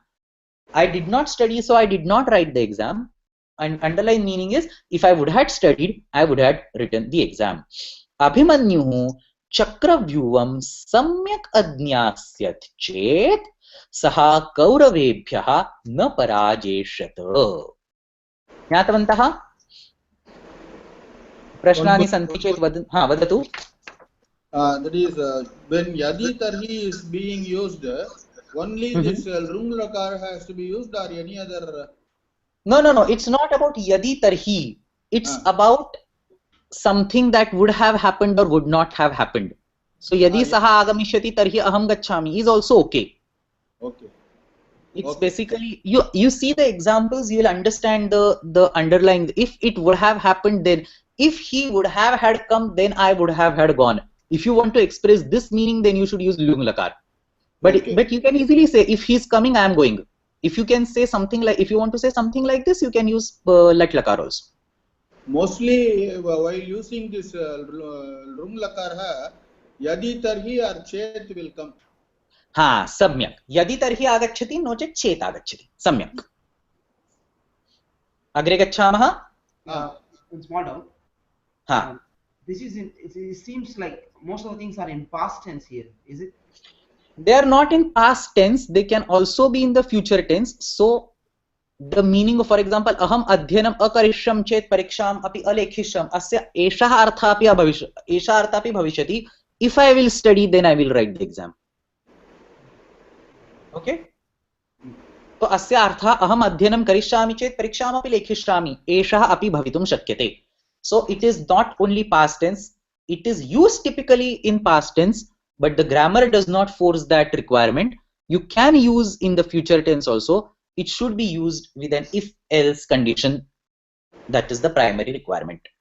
I did not study, so I did not write the exam. And underlying meaning is, if I would have studied, I would have written the exam. अभिमन्युः चक्रव्यूहं सम्यक् अज्ञास्यत् चेत् सः कौरवेभ्यः न पराजेष्यत्. ज्ञातवन्तः? प्रश्नानि सन्ति चेत् वदतु. That is, when yadi tarhi is being used, only this lृङ् lakar has to be used, or any other? No. It's not about yadi tarhi. It's about something that would have happened or would not have happened. So yadi saha agamishyati tarhi aham gacchami is also okay. Okay. It's basically, you see the examples, you will understand the underlying. If it would have happened, then if he would have had come, then I would have had gone. If you want to express this meaning, then you should use lृङ् lakar. But you can easily say, if he's coming, I am going. If you can say something like, if you want to say something like this, you can use lat lakar also. Mostly while using this lृङ् lakar, yadi tarhi or chet will come. हाँ, सम्यक्. यदि तर्हि आगच्छति, no चेत् चेत् आगच्छति. सम्यक्. अग्रे गच्छामः. Small doubt. हाँ. This is it seems like most of the things are in past tense here. Is it? They are not in past tense. They can also be in the future tense. So the meaning of, for example, aham adhyanam akarishyam chet pariksham api alekhishyam. Asya esha artha api bhavishyati. If I will study, then I will write the exam. Okay तो अस्य अर्थः अहम् अध्ययनं करिष्यामि चेत् परीक्षामपि लेखिष्यामि एषः अपि भवितुं शक्यते so it is not only past tense it is used typically in past tense but the grammar does not force that requirement you can use in the future tense also it should be used with an if else condition that is the primary requirement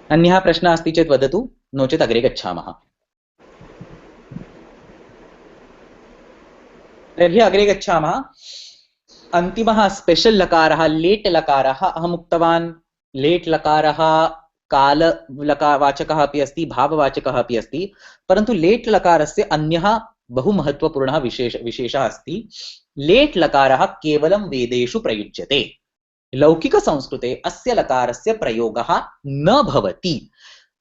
अन्यः प्रश्नः अस्ति चेत् वदतु no चेत् अग्रे गच्छामः तर्हि अग्रे गच्छामः अन्तिमः स्पेशल लकारः लेट् लकारः अहम् उक्तवान् लेट् लकारः कालवाचकः अपि अस्ति भाववाचकः अपि अस्ति परन्तु लेट् लकारस्य अन्यः बहु महत्वपूर्णः विशेषः अस्ति लेट् लकारः केवलं वेदेषु प्रयुज्यते लौकिकसंस्कृते अस्य लकारस्य प्रयोगः न भवति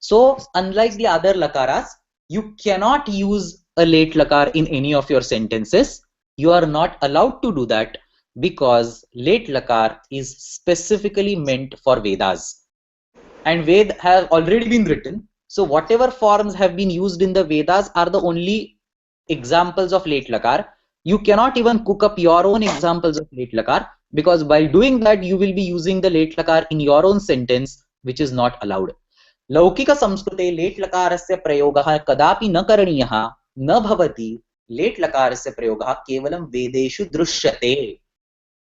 so unlike the other lakaras you cannot use a late lakar in any of your sentences you are not allowed to do that because late lakar is specifically meant for Vedas and Ved have already been written so whatever forms have been used in the Vedas are the only examples of late lakar you cannot even cook up your own examples of late lakar because while doing that you will be using the late lakar in your own sentence which is not allowed लौकिक संस्कृते लेट् लकारस्य प्रयोगः कदापि न करणीयः न भवति लेट् लकारस्य प्रयोगः केवलं वेदेषु दृश्यते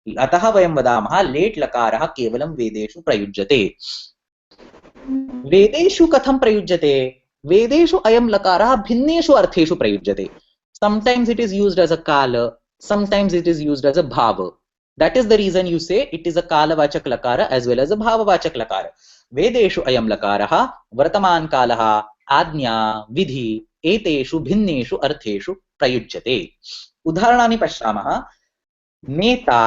अतः वयं वदामः लेट् लकारः केवलं वेदेषु प्रयुज्यते वेदेषु कथं प्रयुज्यते वेदेषु अयं लकारः भिन्नेषु अर्थेषु प्रयुज्यते sometimes it is used as a kala sometimes it is used as a bhava that is the reason you say it is a kalavachak lakara as well as a bhavavachak lakara वेदेषु अयं लकारः वर्तमानकालः आज्ञा विधि एतेषु भिन्नेषु अर्थेषु प्रयुज्यते उदाहरणानि पश्यामः नेता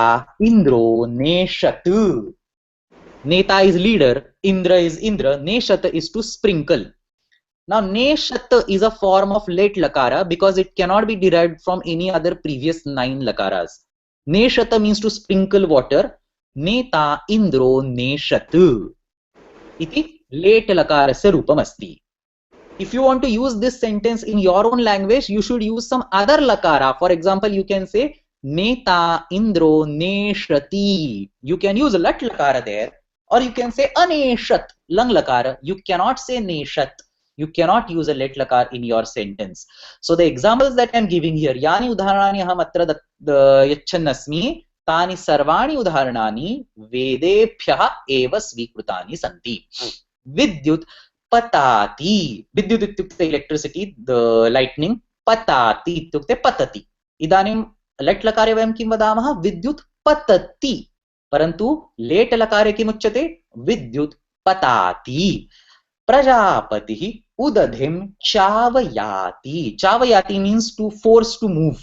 इन्द्रो नेषत् नेता is leader indra is indra neshat is to sprinkle now neshat is a form of late lakara because it cannot be derived from any other previous 9 lakaras neshat means to sprinkle water neta indro neshat iti late lakarasya rupam asti if you want to use this sentence in your own language you should use some other lakara for example you can say neta indro neshati you can use a lat lakara there or you can say aneshat lang lakara you cannot say neshat you cannot use a let lakar in your sentence so the examples that I am giving here yani udaharanani aham atra yachchanasmi तानि सर्वाणि उदाहरणानि वेदेभ्यः एव स्वीकृतानि सन्ति विद्युत् पताति विद्युत् इत्युक्ते electricity the lightning पताति इत्युक्ते पतति इदानीं लट् लकारे वयं किं वदामः विद्युत् पतति परन्तु लेट् लकारे किम् उच्यते विद्युत् पताति प्रजापतिः उदधिं चावयाति चावयाति means to force to move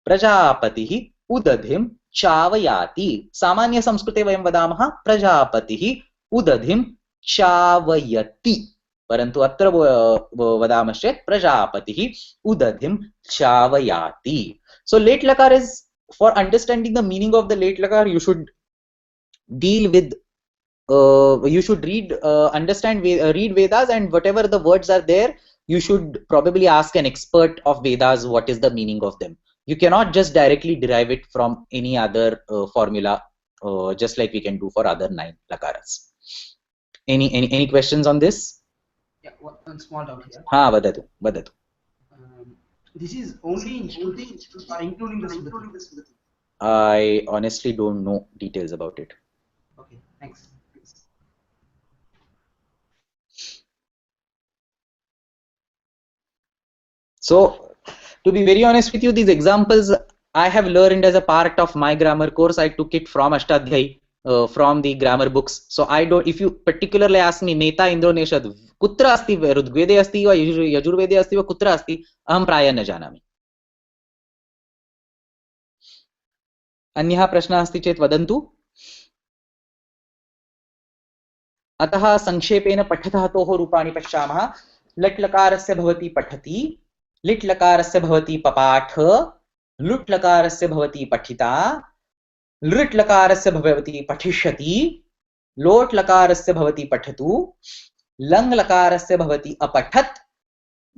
प्रजापतिः उदधिं चावयाति सामान्य संस्कृते वयं वदामः प्रजापतिः उदधिं चावयति परन्तु अत्र वदामश्चेत् प्रजापतिः उदधिं चावयाति so late lakar is for understanding the meaning of the late lakar you should deal with you should read read Vedas and whatever the words are there you should probably ask an expert of Vedas what is the meaning of them you cannot just directly derive it from any other formula just like we can do for other 9 lakaras any questions on this yeah one small doubt here ha vadatu this is only in Shruti or including the Smriti? I honestly don't know details about it okay thanks so to be very honest with you these examples I have learned as a part of my grammar course I took it from Ashtadhyayi from the grammar books so I don't if you particularly ask me neta indro neshad kutra asti ऋग्वेदे अस्ति वा यजुर्वेदे अस्ति वा कुत्र अस्ति अहं प्रायः न जानामि अन्यः प्रश्नः अस्ति चेत् वदन्तु अतः संक्षेपेण पठतः रूपाणि पश्यामः लट् लकारस्य भवति पठति लिट् लकारस्य भवति पपाठ लुट् लकारस्य भवति पठिता लृट् लकारस्य भवति पठिष्यति लोट् लकारस्य भवति पठतु लङ् लकारस्य भवति अपठत्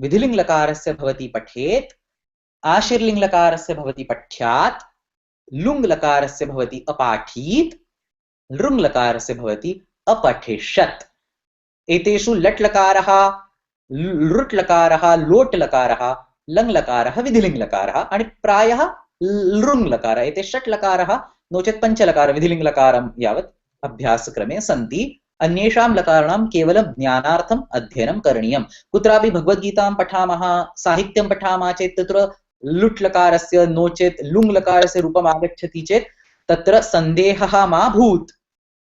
विधिलिङ्गलकारस्य भवति पठेत्, आशीर्लिङ्गलकारस्य भवति पठ्यात्, लुङ्लकारस्य भवति अपाठीत्, लृङ्लकारस्य भवति अपठिष्यत्। एतेषु लट्लकारः, लृट्लकारः, लोट्लकारः, लङ्लकारः, विधिलिङ्गलकारः आणि प्रायः लृङ्लकारः, एते षट्लकारः नो चेत् पञ्चलकारः विधिलिङ्गलकारं यावत् अभ्यासक्रमे सन्ति। अन्येषां लकाराणां केवलं ज्ञानार्थम् अध्ययनं करणीयं। कुत्रापि भगवद्गीतां पठामः, साहित्यं पठामः चेत् तत्र लुट्लकारस्य नो चेत् लुङ्लकारस्य रूपम् आगच्छति चेत् तत्र सन्देहः मा भूत्।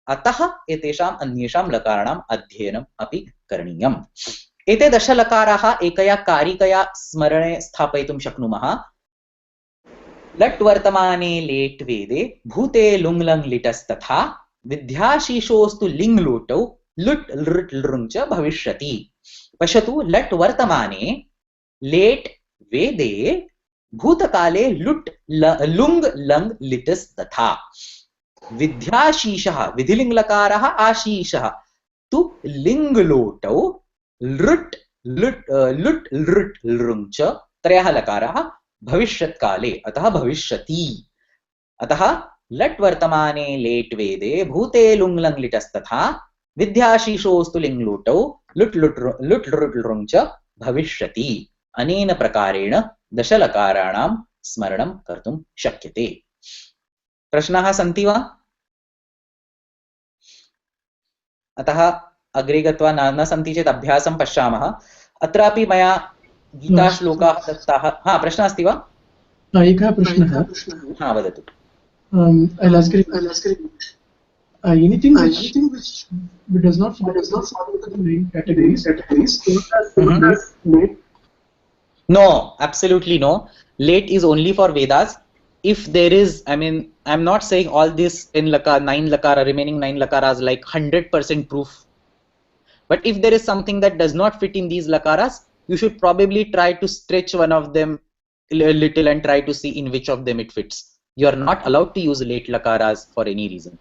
अतः एतेषाम् अन्येषां लकाराणाम् अध्ययनम् अपि करणीयम्। एते दशलकाराः एकया कारिकया स्मरणे स्थापयितुं शक्नुमः। लट् वर्तमाने लेट् वेदे भूते लुङ् लङ् लिटस्तथा विद्याशीषोस्तु लिङ् लोटौ लुट् लृट् लृङ् च भविष्यति। पश्यतु, लट् वर्तमाने लेट् वेदे भूतकाले लुट् लुङ् लङ् लिटस्तथा। विद्याशीषः विधिलिङ्गलकारः आशीषः तु लिङ्गलोटौ लृट् लुट् लुट् लृट् लृङ् च त्रयः लकाराः भविष्यत्काले, अतः भविष्यति। अतः लट् वर्तमाने लेट् वेदे भूते लुङ् लङ् लिटस्तथा विद्याशीषोस्तु लिङ् लोटौ लुट् लुट् लुट् लृट् लृङ् च भविष्यति। अनेन प्रकारेण दशलकाराणां स्मरणं कर्तुं शक्यते। प्रश्नाः सन्ति वा? अतः अग्रे गत्वा न सन्ति चेत् अभ्यासं पश्यामः। अत्रापि मया गीताश्लोकाः दत्ताः। हा, प्रश्नः अस्ति वा? एकः प्रश्नः। हा, वदतु। Anything which does not fall into the main categories. No, absolutely no. Late is only for Vedas. If there is, I mean, I'm not saying all this 9 lakara, remaining 9 lakaras like 100% proof. But if there is something that does not fit in these lakaras, you should probably try to stretch one of them a little and try to see in which of them it fits. You are not allowed to use late lakaras for any reason.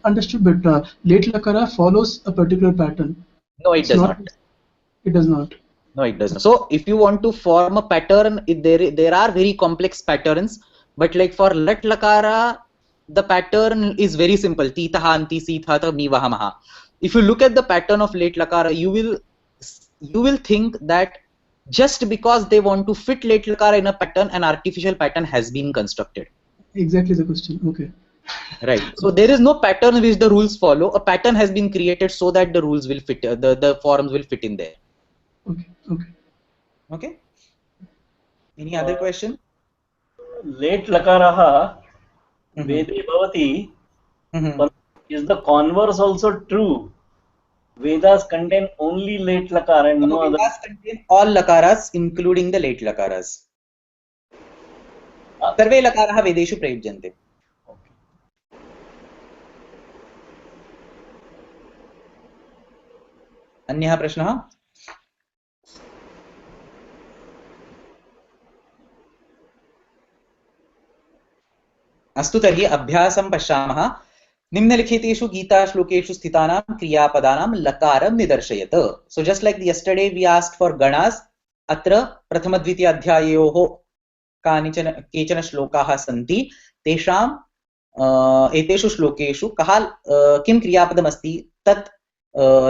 Understood, but late lakara follows a particular pattern. No, it does not. It does not. No, it does not. So if you want to form a pattern, there are very complex patterns. But like for lat lakara, the pattern is very simple. Tita anti sitha ta mivahamaha. If you look at the pattern of late lakara, you will think that just because they want to fit late lakara in a pattern, an artificial pattern has been constructed. Exactly the question. Okay. Right. So there is no pattern which the rules follow. A pattern has been created so that the rules will fit, the forms will fit in there. Okay. Okay. Okay. Any other question? Late lakaraha Vede bhavati. But is the converse also true? Vedas contain only late lakara and no other. Vedas contain all lakaras, including the late lakaras. सर्वे लकाराः वेदेषु प्रयुज्यन्ते. अन्यः प्रश्नः? अस्तु, तर्हि अभ्यासं पश्यामः. निम्नलिखितेषु गीताश्लोकेषु स्थितानां क्रियापदानां लकारं निदर्शयत. So just like yesterday we asked for ganas, अत्र प्रथमद्वितीय अध्याययोः केचन श्लोकाः सन्ति. तेषां एतेषु श्लोकेषु किं क्रियापदमस्ति तत्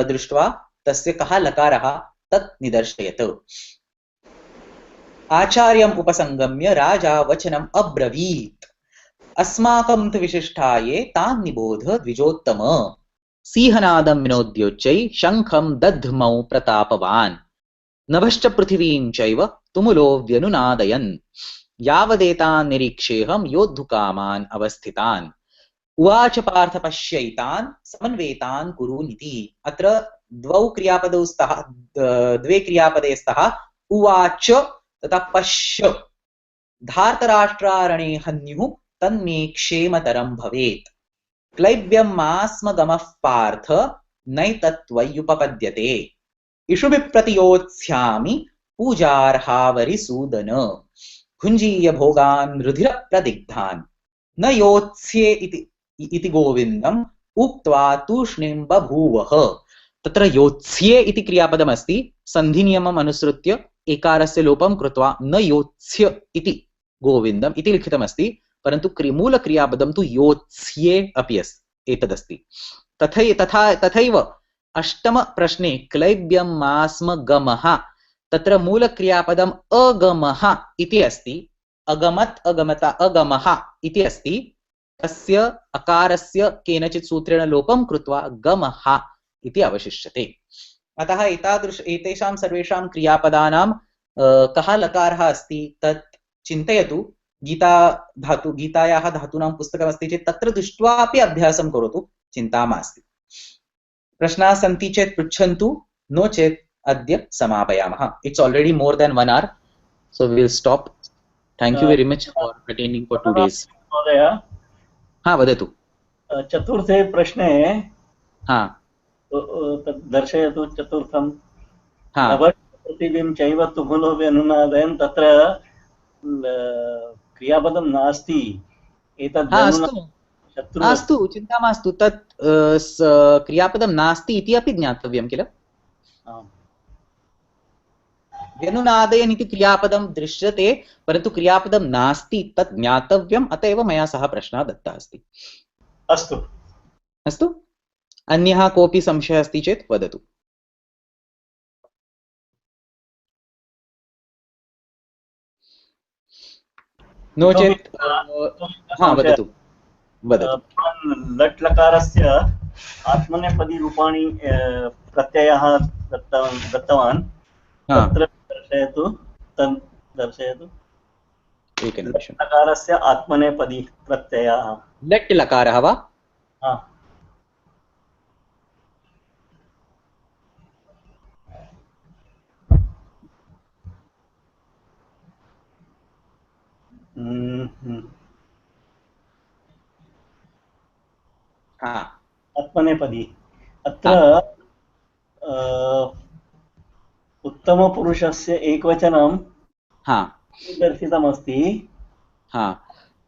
दृष्ट्वा तस्य कः लकारः तत् निदर्शयत. आचार्यम् उपसंगम्य राजा वचनम् अब्रवीत्. अस्माकं तु विशिष्टाये तान् निबोध द्विजोत्तम. सिंहनादं विनोद्योच्चै शङ्खं दध्मौ प्रतापवान्. नभश्च पृथिवीं चैव तुमुलो व्यनुनादयन्. यावदेतान् निरीक्षेऽहं योद्धुकामान् अवस्थितान्. उवाच पार्थ पश्यैतान् समन्वेतान् कुरूनिति. अत्र द्वे क्रियापदे स्तः उवाच तथा पश्य. धार्तराष्ट्रारणे हन्युः तन्मे क्षेमतरं भवेत्. क्लैब्यं मास्मगमः पार्थ नैतत्त्वय्युपपद्यते. इषुभिः प्रतियोत्स्यामि पूजार्हावरिसूदन. भुञ्जीय भोगान् रुधिरप्रदिग्धान् न योत्स्ये इति गोविन्दम् उक्त्वा तूष्णीं बभूवः. तत्र योत्स्ये इति क्रियापदमस्ति. सन्धिनियमम् अनुसृत्य एकारस्य लोपं कृत्वा न योत्स्य इति गोविन्दम् इति लिखितमस्ति, परन्तु मूलक्रियापदं तु योत्स्ये अपि एतदस्ति। तथैव अष्टमप्रश्ने क्लैब्यं मास्म गमः, तत्र मूलक्रियापदम् अगमः इति अस्ति, अगमत् अगमता अगमः इति अस्ति, तस्य अकारस्य केनचित् सूत्रेण लोपं कृत्वा गमः इति अवशिष्यते। अतः एतेषां सर्वेषां क्रियापदानां कः लकारः अस्ति तत् चिन्तयतु। गीतायाः धातूनां पुस्तकमस्ति चेत् तत्र दृष्ट्वा अपि अभ्यासं करोतु, चिन्ता मास्ति। प्रश्नाः सन्ति चेत् पृच्छन्तु, नो चेत् अद्य समापयामः। It's already more than 1 hour, so we will stop. Thank you very much for attending for 2 days. महोदय, हाँ वदतु। चतुर्थे प्रश्ने हाँ तत् दर्शयतु। चतुर्थं हाँ पृथिवीं चैव तुमुलो व्यनुनादयन्, तत्र क्रियापदं नास्ति। एतत् अस्तु, चिन्ता मास्तु। तत् क्रियापदं नास्ति इति अपि ज्ञातव्यं किल। व्यनुनादयन् इति क्रियापदं दृश्यते, परन्तु क्रियापदं नास्ति तत् ज्ञातव्यम्, अत एव मया सः प्रश्नः दत्तः अस्ति। अस्तु अस्तु, अन्यः कोऽपि संशयः अस्ति चेत् वदतु। नो चेत् वदतु। लट् लकारस्य आत्मनेपदी रूपाणि प्रत्ययः दत्तवान्, तत्र दर्शयतु। एकनिमिषम्। लकारस्य आत्मनेपदी प्रत्ययः लट् लकारः वा? आत्मनेपदी। अत्र उत्तमपुरुषस्य एकवचनं दर्शितमस्ति।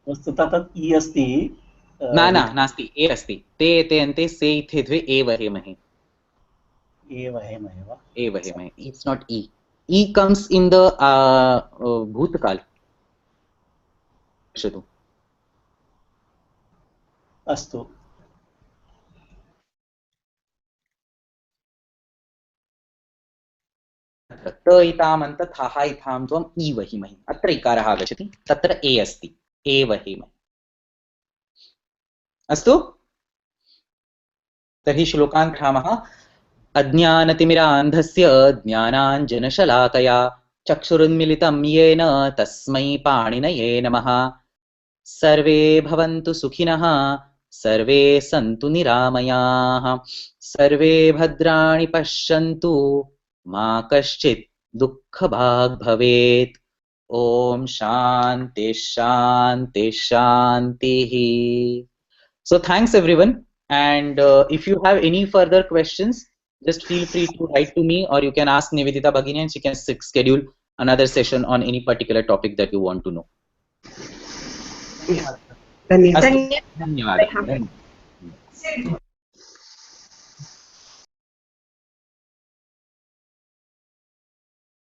वस्तुतः तत् इ अस्ति। नास्ति, ए अस्ति। ते एते अन्ते से इथे द्वे एव हेमहे। It's not e. E comes in the bhutkal. पश्यतु। अस्तु। त इतामन्त थाः इथां त्वम् ई वहिमहि, अत्र इकारः आगच्छति, तत्र ए अस्ति, ए वहिमहि। अस्तु, तर्हि श्लोकान् पठामः। अज्ञानतिमिरान्धस्य ज्ञानाञ्जनशलाकया चक्षुरुन्मिलितं येन तस्मै पाणिनये नमः। सर्वे भवन्तु सुखिनः, सर्वे सन्तु निरामयाः, सर्वे भद्राणि पश्यन्तु, मा कश्चित् दुःखभाग् भवेत्। ओम शांति शांति शांतिः। So thanks everyone, and if you have any further questions, just feel free to write to me, or you can ask Nivedita Bhagini and she can schedule another session on any particular topic that you want to know. धन्यवादः। धन्यवादः।